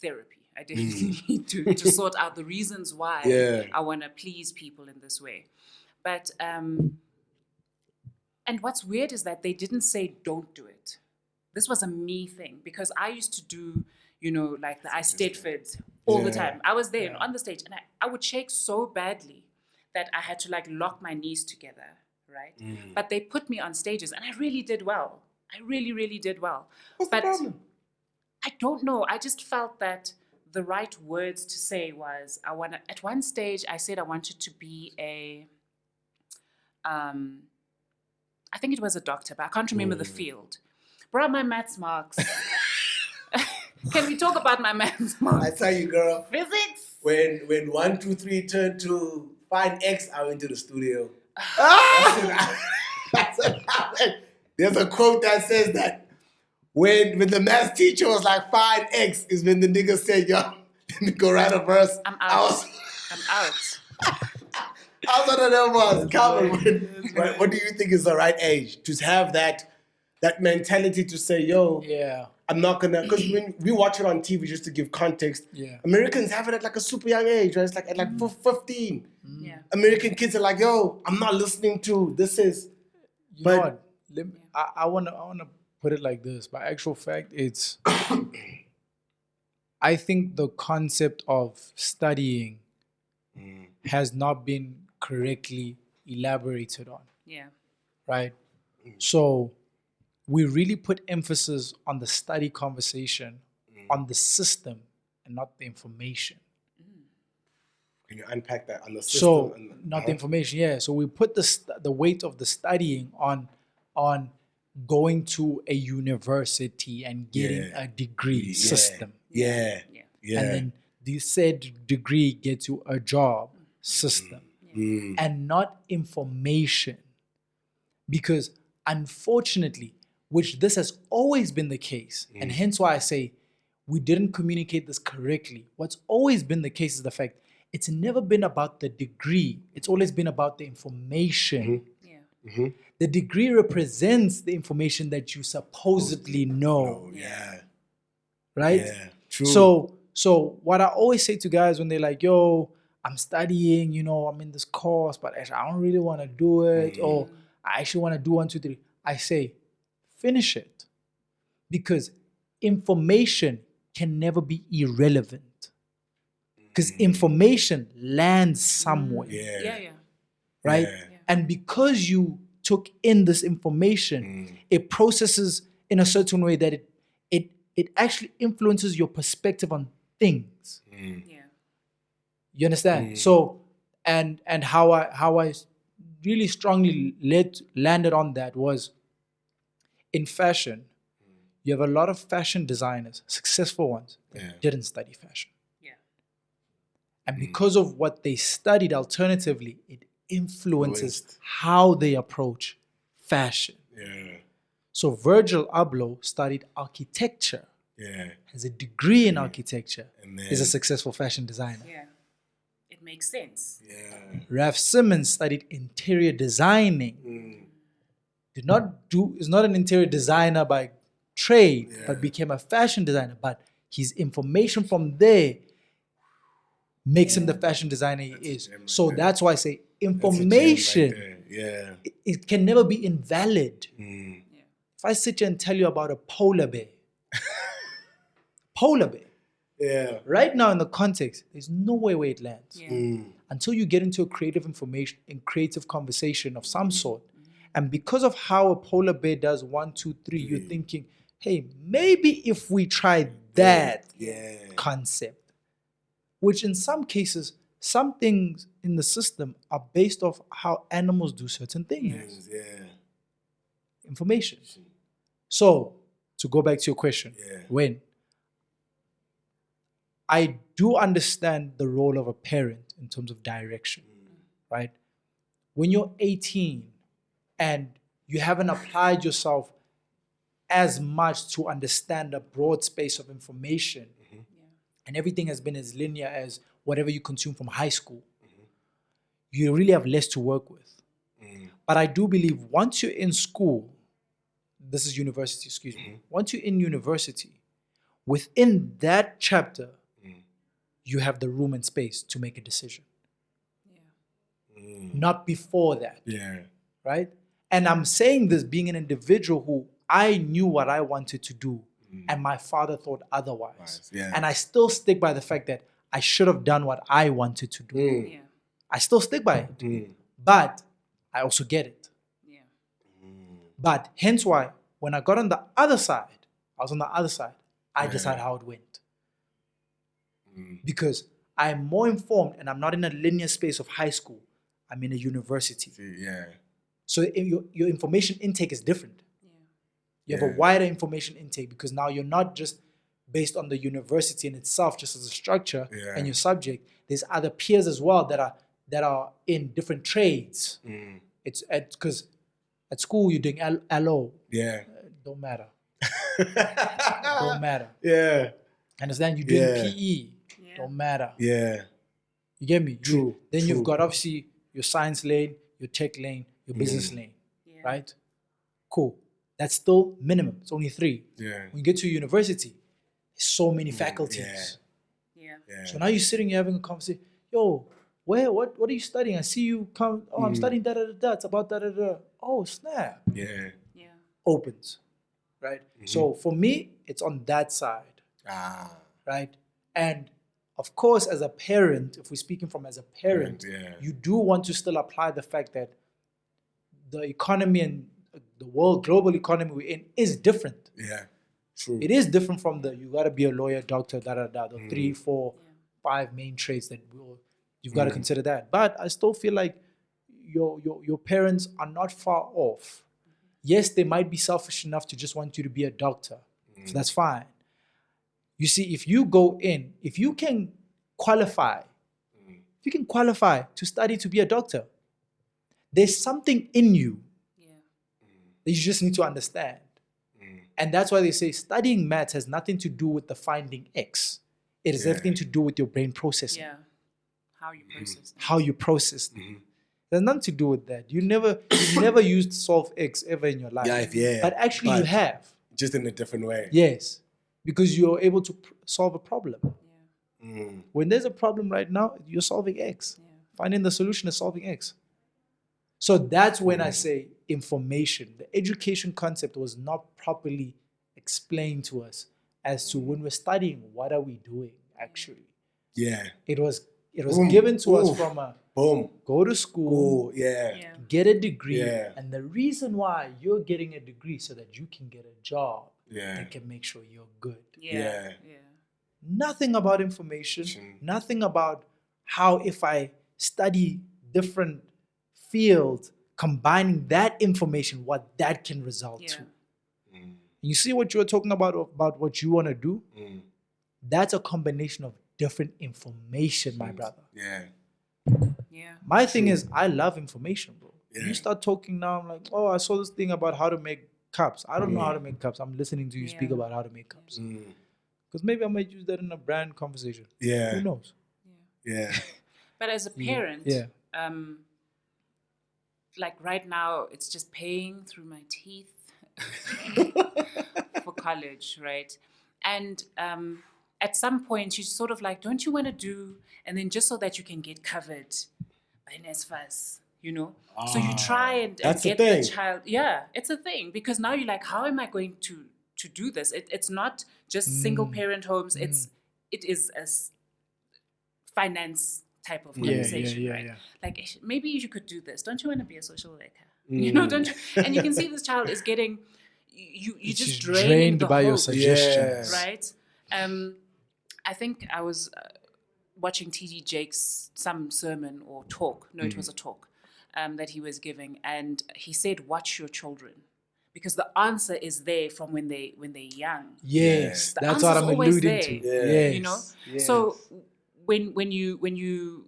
therapy. I definitely need to sort out the reasons why I want to please people in this way. But and what's weird is that they didn't say don't do it. This was a me thing, because I used to do, like the I Stedfords all the time. I was there on the stage, and I would shake so badly that I had to like lock my knees together, right? But they put me on stages, and I really did well. I really, really did well. What's the problem? I don't know. I just felt that the right words to say was, at one stage, I said I wanted to be I think it was a doctor, but I can't remember the field. Bro, my maths marks. Can we talk about my maths marks? I tell you, girl. Physics? When 1, 2, 3 turned to find X, I went to the studio. There's a quote that says that when the math teacher was like, find X, is when the nigga said, yo, let me go write a verse. I'm out. I'm out. I was one of them ones. Calvin, what do you think is the right age to have that mentality to say, yo, I'm not gonna, because when we watch it on TV, just to give context, Americans have it at like a super young age, right? It's like at like 15. Yeah. American kids are like, yo, I'm not listening to this is. You know what? I wanna put it like this. By actual fact, it's I think the concept of studying has not been correctly elaborated on. Yeah. Right? So we really put emphasis on the study conversation, on the system, and not the information. Can you unpack that on the system? So, not the information, So we put the weight of the studying on going to a university and getting a degree system. And then the said degree gets you a job system. And not information. Because unfortunately, which this has always been the case, and hence why I say we didn't communicate this correctly. What's always been the case is the fact it's never been about the degree. It's always been about the information. The degree represents the information that you supposedly know. Right? Yeah, true. So what I always say to guys when they're like, yo, I'm studying, I'm in this course, but actually I don't really want to do it, or I actually want to do 1, 2, 3. I say, finish it. Because information can never be irrelevant. Because information lands somewhere. Right? And because you took in this information, it processes in a certain way that it actually influences your perspective on things. You understand? So, and how I really strongly landed on that was in fashion. You have a lot of fashion designers, successful ones, that didn't study fashion. And because of what they studied alternatively, it influences how they approach fashion. So Virgil Abloh studied architecture, has a degree in architecture, is a successful fashion designer. It it makes sense. Yeah. Raf Simons studied interior designing. Is not an interior designer by trade, but became a fashion designer. But his information from there makes him the fashion designer he is. So that's why I say information, it can never be invalid. If I sit here and tell you about a polar bear, right now in the context, there's no way where it lands. Until you get into a creative information and creative conversation of some sort. And because of how a polar bear does 1, 2, 3, you're thinking, hey, maybe if we try that concept, which in some cases, some things in the system are based off how animals do certain things. Information. So, to go back to your question, when I do understand the role of a parent in terms of direction, right? When you're 18 and you haven't applied yourself as much to understand a broad space of information, and everything has been as linear as whatever you consume from high school, you really have less to work with. But I do believe once you're in school, this is university, excuse me, once you're in university, within that chapter, you have the room and space to make a decision. Not before that. Right? And I'm saying this being an individual who I knew what I wanted to do and my father thought otherwise. And I still stick by the fact that I should have done what I wanted to do. I still stick by it. But I also get it. But hence why when I got on the other side, I was on the other side, I decided how it went. Because I'm more informed and I'm not in a linear space of high school. I'm in a university. So your information intake is different. You have a wider information intake because now you're not just based on the university in itself, just as a structure and your subject. There's other peers as well that are in different trades. It's because at school you're doing LO. Don't matter. Don't matter. Understand? You're doing PE. Don't matter. You get me? True. Then you've got obviously your science lane, your tech lane, your business lane. Right? Cool. That's still minimum. It's only 3. When you get to university, there's so many faculties. So now you're sitting, you're having a conversation. Yo, what are you studying? I see you come. Oh, I'm studying da-da-da-da. It's about da-da-da. Oh, snap. Opens. Right? So for me, it's on that side. Right? And of course, as a parent, if we're speaking from as a parent, you do want to still apply the fact that the economy and the world, global economy we're in is different. True. It is different from you got to be a lawyer, doctor, the 3, 4, 5 main trades that you've got to consider that. But I still feel like your parents are not far off. Yes, they might be selfish enough to just want you to be a doctor. So that's fine. You see, if you go in, if you can qualify to study to be a doctor, there's something in you that you just need to understand. And that's why they say studying maths has nothing to do with the finding X. It has everything to do with your brain processing. How you process. How you process them. There's nothing to do with that. You've never used solve X ever in your life. But actually you have. Just in a different way. Yes. Because you're able to solve a problem. When there's a problem right now, you're solving X. Finding the solution is solving X. So that's when I say information. The education concept was not properly explained to us as to when we're studying, what are we doing actually? It was given to us from a go to school, get a degree, and the reason why you're getting a degree so that you can get a job that can make sure you're good. Nothing about information, nothing about how if I study different fields, combining that information, what that can result to. You see what you're talking about what you want to do? That's a combination of different information, my brother. My thing is, I love information, bro. You start talking now, I'm like, oh, I saw this thing about how to make cups. I don't know how to make cups. I'm listening to you speak about how to make cups. Because maybe I might use that in a brand conversation. Who knows? But as a parent, Yeah. like right now, it's just paying through my teeth for college, right? And at some point, she's sort of like, don't you want to do, and then just so that you can get covered by NSFAS, you know? So you try and that's a get thing. the child. Yeah, it's a thing, because now you're like, how am I going to do this? It's not just single parent homes. It is a finance type of conversation, right? Yeah. Like, maybe you could do this. Don't you want to be a social worker? You know, don't you? And you can see this child is getting, you just drained the by your hope, suggestions. right? I think I was watching TD Jake's some sermon or talk. No, it was a talk that he was giving, and he said, "Watch your children," because the answer is there from when they're young. Yes, The that's what answer's I'm always alluding there, to. Yeah. you know. Yes. So when you,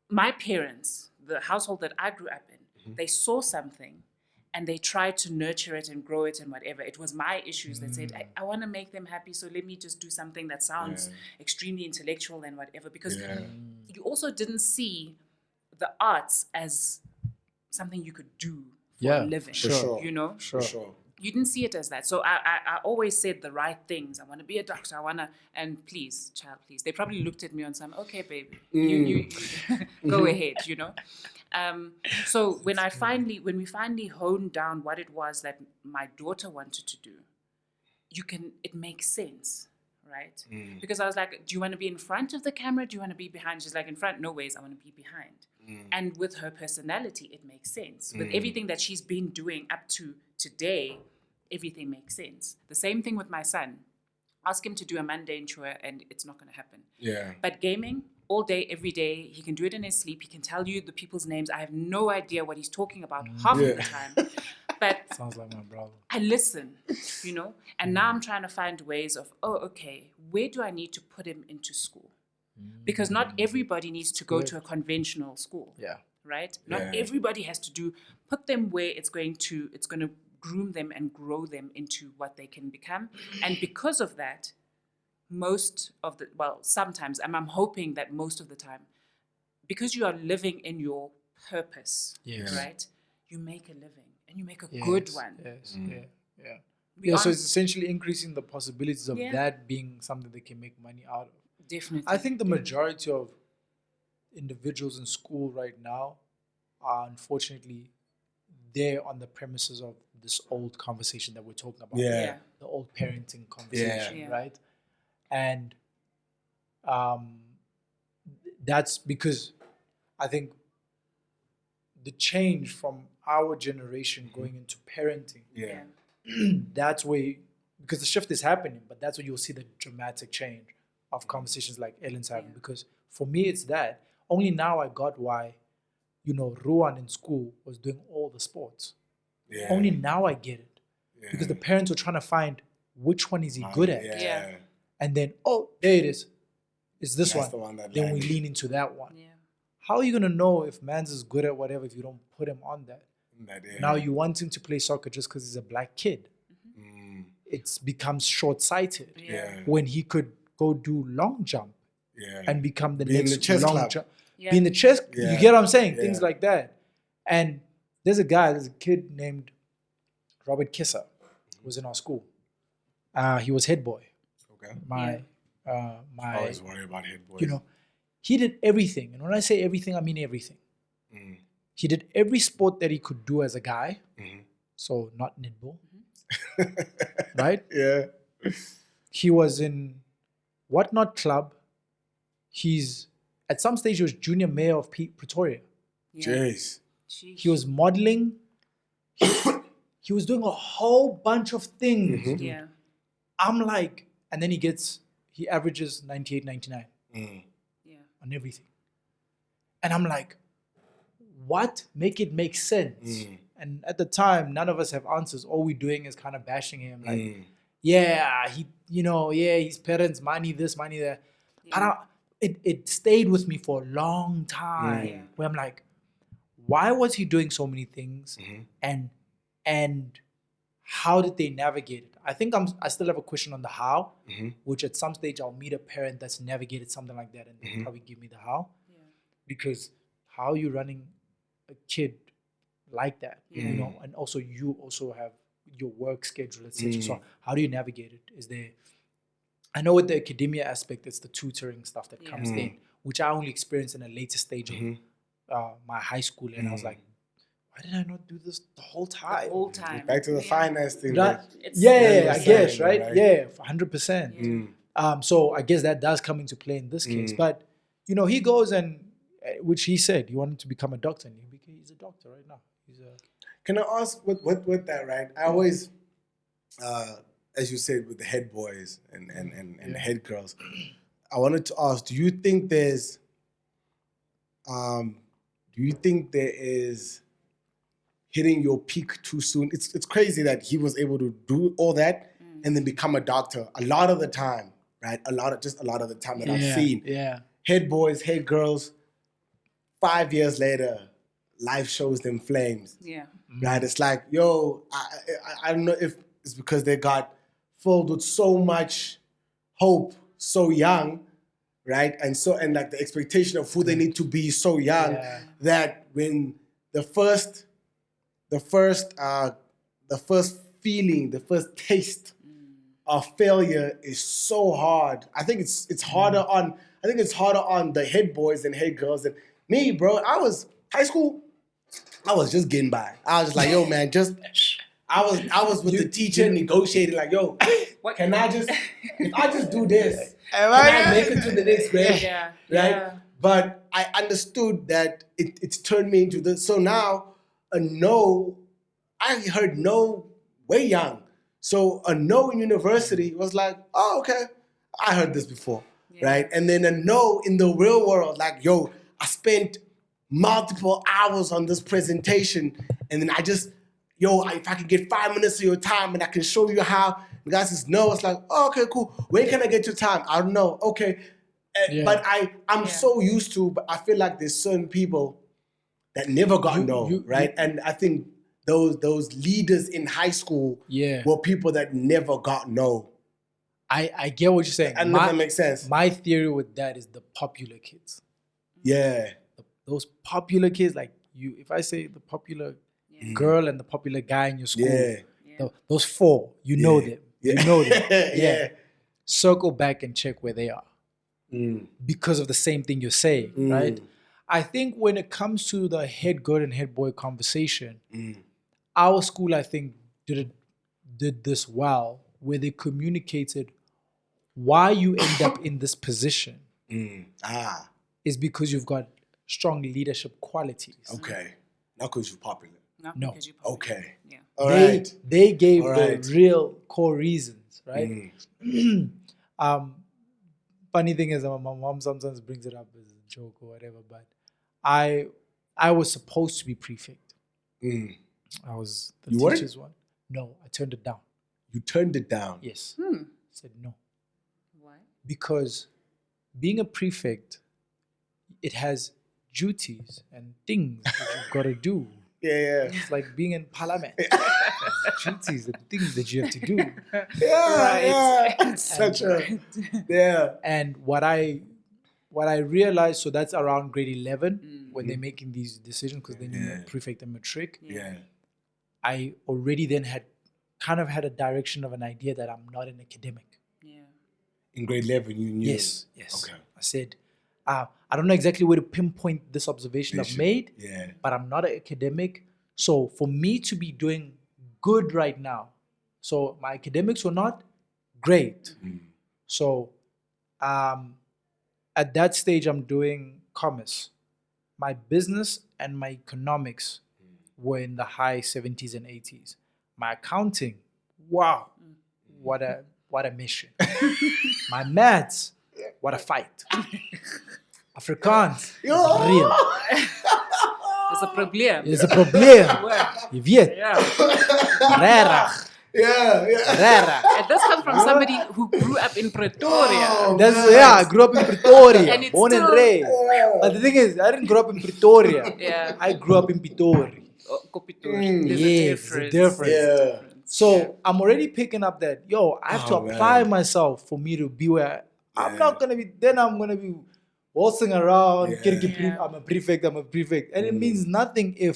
my parents, the household that I grew up in, they saw something and they tried to nurture it and grow it and whatever. It was my issues that said, I want to make them happy, so let me just do something that sounds extremely intellectual and whatever. Because you also didn't see the arts as something you could do for a living, sure. you know? For sure. You didn't see it as that. So I always said the right things. I want to be a doctor. I want to, and please, child, please. They probably looked at me on some, okay, baby, you go ahead, you know? So when we finally honed down what it was that my daughter wanted to do, it makes sense, right? Because I was like, do you want to be in front of the camera? Do you want to be behind? She's like, in front? No ways, I want to be behind. And with her personality, it makes sense. With everything that she's been doing up to today, everything makes sense. The same thing with my son. Ask him to do a mundane chore and it's not going to happen. Yeah. But gaming, all day, every day, he can do it in his sleep. He can tell you the people's names. I have no idea what he's talking about half of the time. But Sounds like my brother. I listen, you know? And now I'm trying to find ways of, okay, where do I need to put him into school? Because not everybody needs to go to a conventional school. Yeah. Right? Not everybody has to put them where it's going to groom them and grow them into what they can become. And because of that, sometimes, and I'm hoping that most of the time, because you are living in your purpose, right? You make a living and you make a good one. Yes, yeah. So it's essentially increasing the possibilities of that being something they can make money out of. Definitely. I think the majority of individuals in school right now are unfortunately there on the premises of this old conversation that we're talking about. Yeah. The old parenting conversation, Yeah. right? And that's because I think the change from our generation going into parenting, that's where, because the shift is happening, but that's where you'll see the dramatic change of conversations like Ellen's having. Because for me, it's that. Only now I got why, Ruan in school was doing all the sports. Yeah. Only now I get it. Yeah. Because the parents were trying to find which one is he good at. Yeah. And then, there it is. It's this That's one. the one that Then we landed. lean into that one. Yeah. How are you going to know if Mans is good at whatever if you don't put him on that? Now you want him to play soccer just because he's a black kid. It becomes short-sighted. Yeah. When he could go do long jump and become the Be in next the chess long club. jump. Yeah. Be in the chess. Yeah. You get what I'm saying? Yeah. Things like that. And there's a kid named Robert Kisser who was in our school. He was head boy. Okay. My I always worry about head boys. he did everything. And when I say everything, I mean everything. He did every sport that he could do as a guy. So not netball. Right? Yeah. He was in Whatnot Club. At some stage, he was junior mayor of Pretoria. Yeah. Jeez. Sheesh. He was modeling. He was doing a whole bunch of things. Yeah. I'm like, and then he averages 98, 99 Yeah. on everything. And I'm like, what? Make it make sense. And at the time, none of us have answers. All we're doing is kind of bashing him. Like, his parents, money this, money that. Yeah. It stayed with me for a long time. Where I'm like, why was he doing so many things? And how did they navigate it? I think I still have a question on the how, which at some stage I'll meet a parent that's navigated something like that and they'll probably give me the how. Yeah. because how are you running a kid like that? You know, and also you also have your work schedule, etc. So how do you navigate it? Is there? I know with the academia aspect, it's the tutoring stuff that comes in, which I only experienced in a later stage of my high school, and I was like, why did I not do this the whole time? The whole time. Back to the finance thing. Right? It's- Yeah, I guess, saying, right? Yeah, 100%. So I guess that does come into play in this case. But, you know, he goes and, which he said, he wanted to become a doctor, and he's a doctor right now. Can I ask with that, right? I always, as you said, with the head boys and the head girls, I wanted to ask, do you think there is hitting your peak too soon? It's crazy that he was able to do all that and then become a doctor. A lot of the time, right? A lot of the time that I've seen. Yeah. Head boys, head girls, 5 years later, life shows them flames. Yeah. Right? It's like, yo, I don't know if it's because they got filled with so much hope so young, right? And like the expectation of who they need to be so young that when the first feeling, the first taste of failure is so hard. I think it's harder on the head boys and head girls than me, bro. High school, I was just getting by. I was just like, yo, man, I was with the teacher negotiating like, yo, if I just do this, can I make it to the next grade? Yeah. Right? Yeah. But I understood that it's turned me into this. So now a no, I heard no way young. So a no in university was like, oh, okay, I heard this before, right? And then a no in the real world, like, yo, I spent multiple hours on this presentation, and then if I could get 5 minutes of your time and I can show you how, the guy says no, it's like, oh, okay, cool. When can I get your time? I don't know. Okay. But I'm so used to, but I feel like there's certain people that never got no, right? And I think those leaders in high school were people that never got no. I get what you're saying. I don't know if that makes sense. My theory with that is the popular kids. Yeah. Those popular kids, like you, if I say the popular girl and the popular guy in your school, those four, you know them. You know them. Circle back and check where they are. Because of the same thing you're saying, right? I think when it comes to the head girl and head boy conversation, our school, I think, did this well, where they communicated why you end up in this position is because you've got strong leadership qualities. Okay. Not because you're popular. No. Because you're popular. Okay. Yeah. All right. They gave the real core reasons, right? Funny thing is, my mom sometimes brings it up as a joke or whatever, but I was supposed to be prefect. I was the teacher's one. No, I turned it down. You turned it down? Yes. I said no. Why? Because being a prefect, it has duties and things that you've got to do. Yeah. It's like being in parliament. Duties and things that you have to do. And what I realized, so that's around grade 11 when they're making these decisions, because then you're prefect and matric. I already then had a direction of an idea that I'm not an academic. In grade 11, you knew? Yes. Okay. I said, I don't know exactly where to pinpoint this observation I've made, but I'm not an academic. So for me to be doing good right now, so my academics were not great. So at that stage, I'm doing commerce. My business and my economics were in the high 70s and 80s. My accounting, wow, what a mission. My maths, what a fight. Afrikaans, real. It's a problem. It's a problem. Je weet. Rarig. Rarig. And this comes from somebody who grew up in Pretoria. I grew up in Pretoria, And it's born and still- raised. But the thing is, I didn't grow up in Pretoria. I grew up in Pitori. There's a difference. So I'm already picking up that, I have to apply myself for me to be where I'm not going to be. Then I'm going to be waltzing around, Yeah. I'm a prefect, and it means nothing if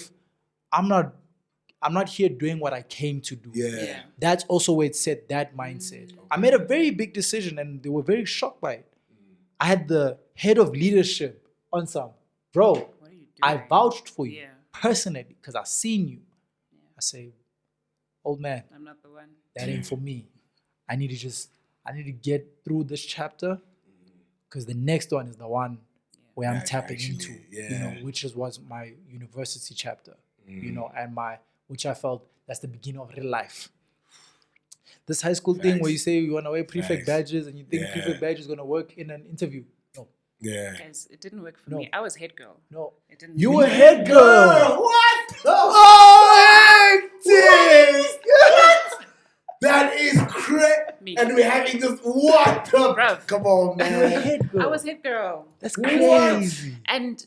I'm not here doing what I came to do. Yeah. That's also where it set that mindset. I made a very big decision, and they were very shocked by it. I had the head of leadership on some, bro. What are you I doing? vouched for you Yeah. personally because I've seen you. I say, old man, I'm not the one. that ain't for me. I need to get through this chapter because the next one is the one where I'm Right, tapping actually, into, which was my university chapter, and which I felt that's the beginning of real life. This high school thing where you say you want to wear prefect badges and you think prefect badge is going to work in an interview. No. Yeah. Guys, it didn't work for No. me. I was head girl. No. It didn't. You were head girl. What? Oh, What? That is crazy. Me. And we're having this. What the? Bruv. Come on, You were man. head girl. I was head girl. That's What? crazy. And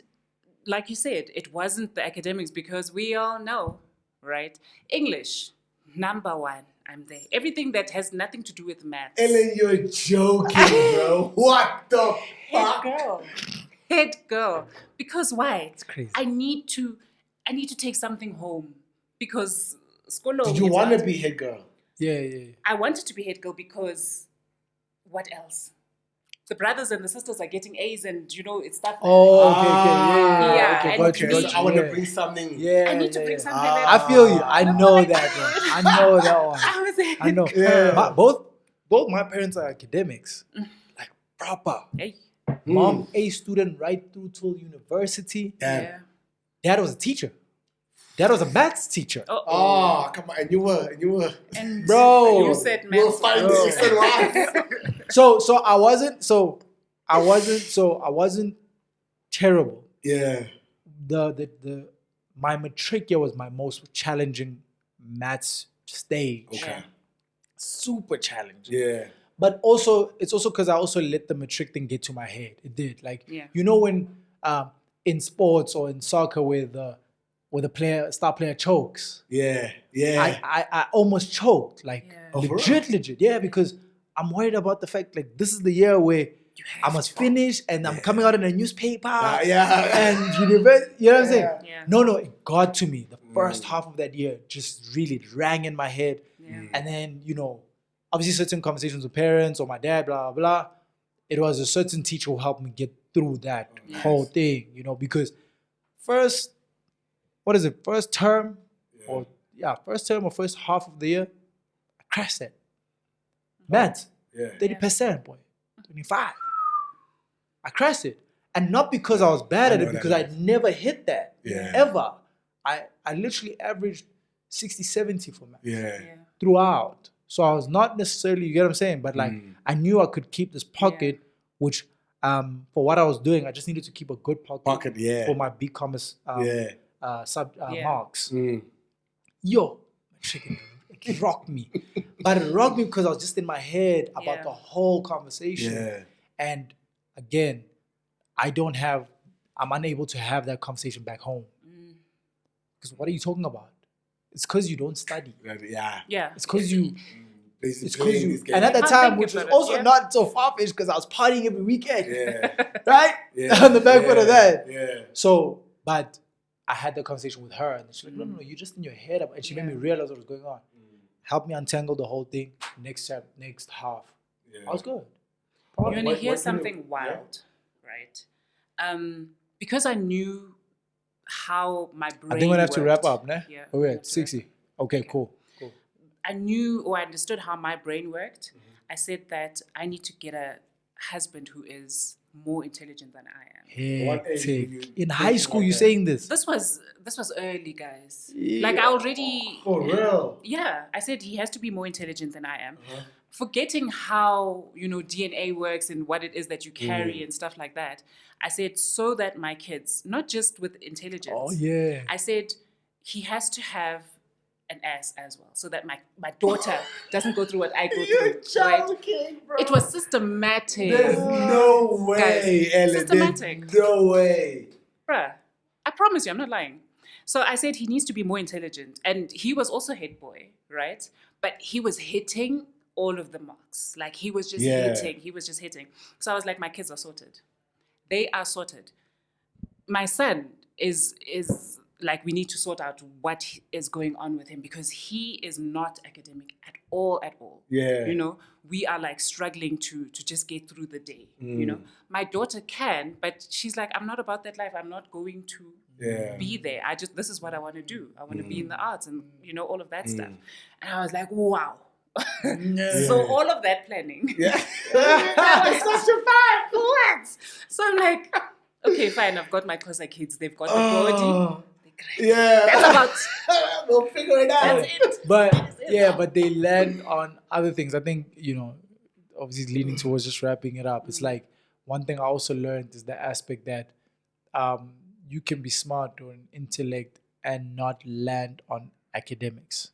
like you said, it wasn't the academics because we all know, right? English, number one. I'm there. Everything that has nothing to do with maths. Ellen, you're joking, bro. What the Head fuck? girl. Head girl. Because why? It's crazy. I need to take something home because skolo. Did you is want to not- be head girl? Yeah. I wanted to be head girl because what else? The brothers and the sisters are getting A's and it's stuff. Oh, okay, yeah. Yeah, Okay, and got you, me- got you. I want to yeah. bring something. Yeah, I need to bring yeah. something. Ah. that I feel you. I Look know what I that did. one. I know that one. I was a head I know. Yeah. Both my parents are academics. Like proper. Hey. Mom, A student right through till university. Yeah. Dad was a teacher. Dad was a maths teacher. Oh, come on. And you were. And Bro. you said We'll maths. find Bro. this. Right? So I wasn't terrible. Yeah. The my matric year was my most challenging maths stage. Okay. Super challenging. Yeah. But also, it's also because I also let the matric thing get to my head. It did. Like, Yeah. when in sports or in soccer where the star player chokes, Yeah. Yeah. I almost choked. Like, Yeah. Oh, for legit. Yeah, because I'm worried about the fact, like, this is the year where I must finish and I'm coming out in a newspaper. Yeah. And university, you know what I'm saying? Yeah. No, it got to me. The first half of that year just really rang in my head. Yeah. And then, obviously certain conversations with parents or my dad, blah, blah, blah. It was a certain teacher who helped me get through that whole thing, because first term or first half of the year, I crashed it. Maths, Yeah. 30%, boy, 25. I crashed it. And not because I was bad I at know it, that because I is. never hit that, Yeah. ever. I literally averaged 60, 70 for maths Yeah. Yeah. throughout. So I was not necessarily, you get what I'm saying? But like, I knew I could keep this pocket, which for what I was doing, I just needed to keep a good pocket, Yeah. for my B-commerce Yeah. marks. Mm. Yo, it rocked me. But it rocked me because I was just in my head about Yeah. the whole conversation. Yeah. And again, I'm unable to have that conversation back home. Because what are you talking about? It's because you don't study. Yeah. Yeah. It's because you... Basically It's because playing you, these games. and at the can't time, think which was about it, also yeah. not so far-fetched because I was partying every weekend, Yeah. right? Yeah. On the back foot of that. Yeah. So, but I had the conversation with her, and she's like, no, you're just in your head. And she made me realize what was going on. Helped me untangle the whole thing. Next half. Yeah. I was good. You want to What- hear what can you- something wild, right? Because I knew how my brain I think we're going to have to wrap worked. up, ne? Yeah, Oh, we yeah, have to 60. Okay, cool. I knew or I understood how my brain worked. I said that I need to get a husband who is more intelligent than I am. What age were you Hectic. In high thinking school, like you're that? saying this. This was early, guys. Like I already For real. Yeah, I said he has to be more intelligent than I am. Forgetting how, DNA works and what it is that you carry and stuff like that. I said, so that my kids, not just with intelligence. Oh, yeah. I said, he has to have an ass as well, so that my daughter doesn't go through what I go through. Right? bro. It was systematic. There's no way, Guys, Ellen. systematic. There's no way. Bruh, I promise you, I'm not lying. So I said he needs to be more intelligent. And he was also head boy, right? But he was hitting all of the marks. Like he was just hitting. So I was like, my kids are sorted. They are sorted. My son is like, we need to sort out what is going on with him, because he is not academic at all. Yeah. You know, we are like struggling to just get through the day. You know, my daughter can, but she's like, I'm not about that life. I'm not going to be there. This is what I want to do. I want to be in the arts and, you know, all of that stuff. And I was like, wow. So all of that planning. Yeah. That was such a vibe. What? So I'm like, okay, fine. I've got my Xhosa kids. They've got the body. Yeah. That's about. We'll figure it out. That's it. But yeah, but they land on other things. I think, you know, obviously leaning towards just wrapping it up. It's like, one thing I also learned is the aspect that you can be smart or an intellect and not land on academics.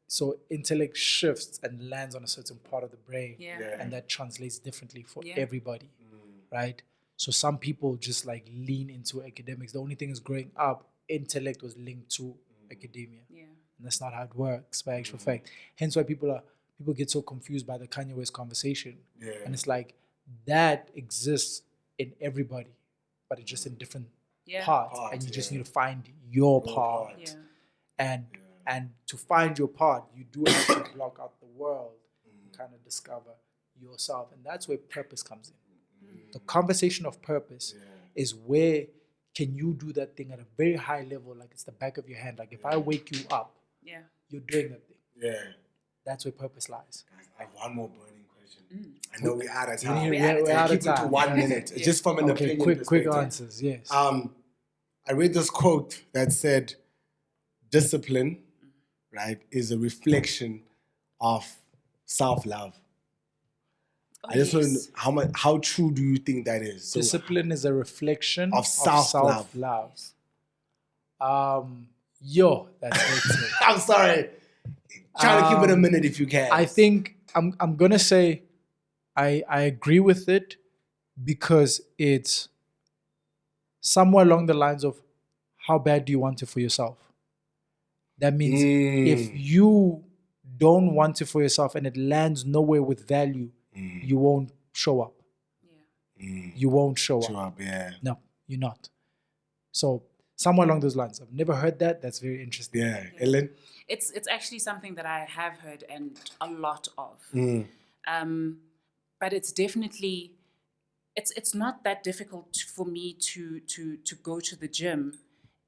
So intellect shifts and lands on a certain part of the brain, and that translates differently for everybody, right? So some people just like lean into academics. The only thing is, growing up, intellect was linked to academia, and that's not how it works by actual fact. Hence why people get so confused by the Kanye West conversation, and it's like, that exists in everybody, but it's just in different parts, and you just need to find your part. And to find your part, you do have to block out the world and kind of discover yourself. And that's where purpose comes in. The conversation of purpose is where can you do that thing at a very high level, like it's the back of your hand. Like if I wake you up, you're doing that thing. Yeah. That's where purpose lies. I have one more burning question. I know we're out of time. We're out of Keep it to time. 1 minute. Just from an opinion quick perspective. answers, yes. I read this quote that said, discipline, right, is a reflection of self-love. I just want to know how true do you think that is? So, Discipline is a reflection of self-love. That's it. I'm sorry. Try to keep it a minute if you can. I think I'm gonna say I agree with it, because it's somewhere along the lines of, how bad do you want it for yourself? That means if you don't want it for yourself and it lands nowhere with value, you won't show up. You won't show up. No, you're not. So somewhere along those lines. I've never heard that. That's very interesting. Yeah. Ellen? It's actually something that I have heard and a lot of. But it's definitely, it's not that difficult for me to go to the gym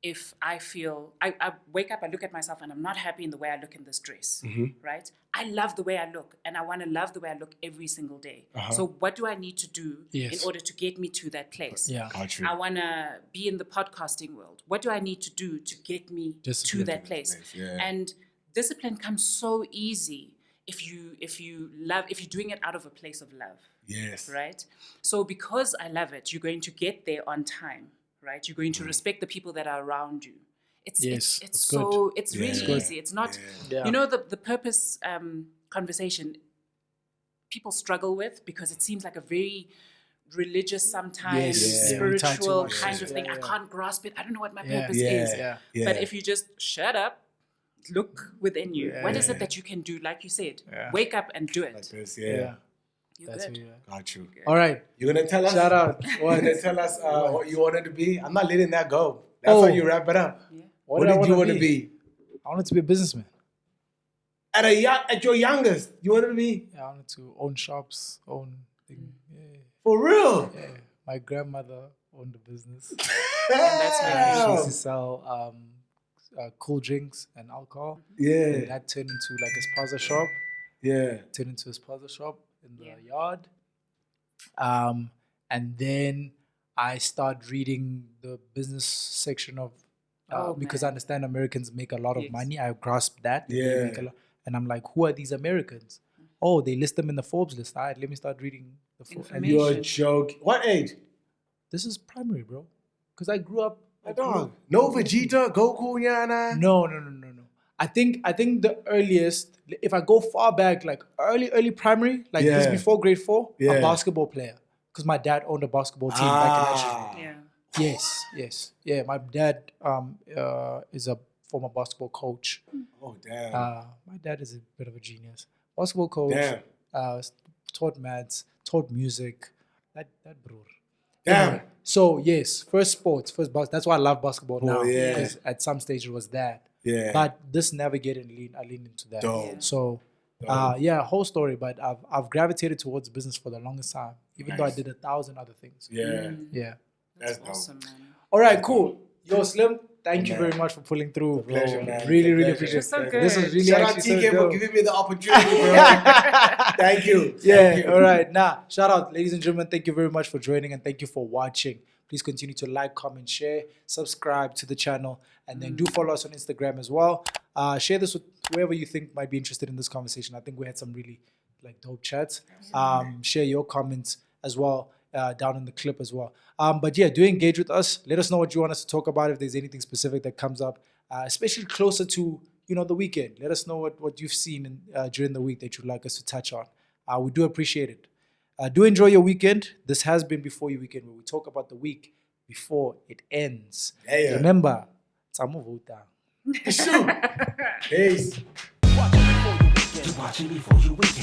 if I feel, I wake up, I look at myself and I'm not happy in the way I look in this dress, right? I love the way I look and I want to love the way I look every single day. So what do I need to do in order to get me to that place? I want to be in the podcasting world. What do I need to do to get me to that place? And discipline comes so easy if you're doing it out of a place of love. Right? So because I love it, you're going to get there on time. Right, you're going to respect the people that are around you. It's really easy. It's not, you know, the purpose conversation people struggle with, because it seems like a very religious, sometimes spiritual kind of thing. I can't grasp it. I don't know what my purpose is. But if you just shut up, look within you. What is it that you can do? Like you said, wake up and do it. Like this, You're That's good. Got you. All right. You're going to tell us? Shout out. You're going to tell us what you wanted to be? I'm not letting that go. That's how you wrap it up. What did you want to be? I wanted to be a businessman. At your youngest, you wanted to be? Yeah, I wanted to own shops, own things. Yeah. For real? Yeah. My grandmother owned a business. And that's She my used to sell cool drinks and alcohol. Yeah. And that turned into like a spaza shop. Yeah. Turned into a spaza shop in the yard. And then I started reading the business section of because I understand Americans make a lot of money. I grasped that. Yeah. And I'm like, who are these Americans? Oh, they list them in the Forbes list. All right, let me start reading the Forbes. You're joking. What age? This is primary, bro. Because I grew up. No Vegeta, Goku, Yana. No. I think the earliest, if I go far back, like early primary, like this before grade 4, a basketball player. Because my dad owned a basketball team back in Nigeria. Yes. Yeah, my dad is a former basketball coach. Oh, damn. My dad is a bit of a genius. Basketball coach. Damn. Taught maths, taught music. That bro. Damn. So yes, first basketball. That's why I love basketball now. yeah. Because at some stage it was that. Yeah. But this navigate I lean into that. Dope. So whole story. But I've gravitated towards business for the longest time, even though I did 1,000 other things. Yeah. Yeah. That's awesome, dope. man. All right, cool. Yo, Slim, thank you very much for pulling through, bro. pleasure, man. Really, It's a really pleasure. appreciate it. It's so good. This was really Shout out actually so TK for dope. giving me the opportunity, bro. Thank you. Yeah, Thank you. all right. Shout out, ladies and gentlemen. Thank you very much for joining and thank you for watching. Please continue to like, comment, share, subscribe to the channel, and then do follow us on Instagram as well. Share this with whoever you think might be interested in this conversation. I think we had some really dope chats. Share your comments as well down in the clip as well. But yeah, do engage with us. Let us know what you want us to talk about if there's anything specific that comes up, especially closer to the weekend. Let us know what you've seen during the week that you'd like us to touch on. We do appreciate it. Do enjoy your weekend. This has been Before You Weekend, where we talk about the week before it ends. Yeah. Remember, it's a move down. Peace. You're watching before you weekend.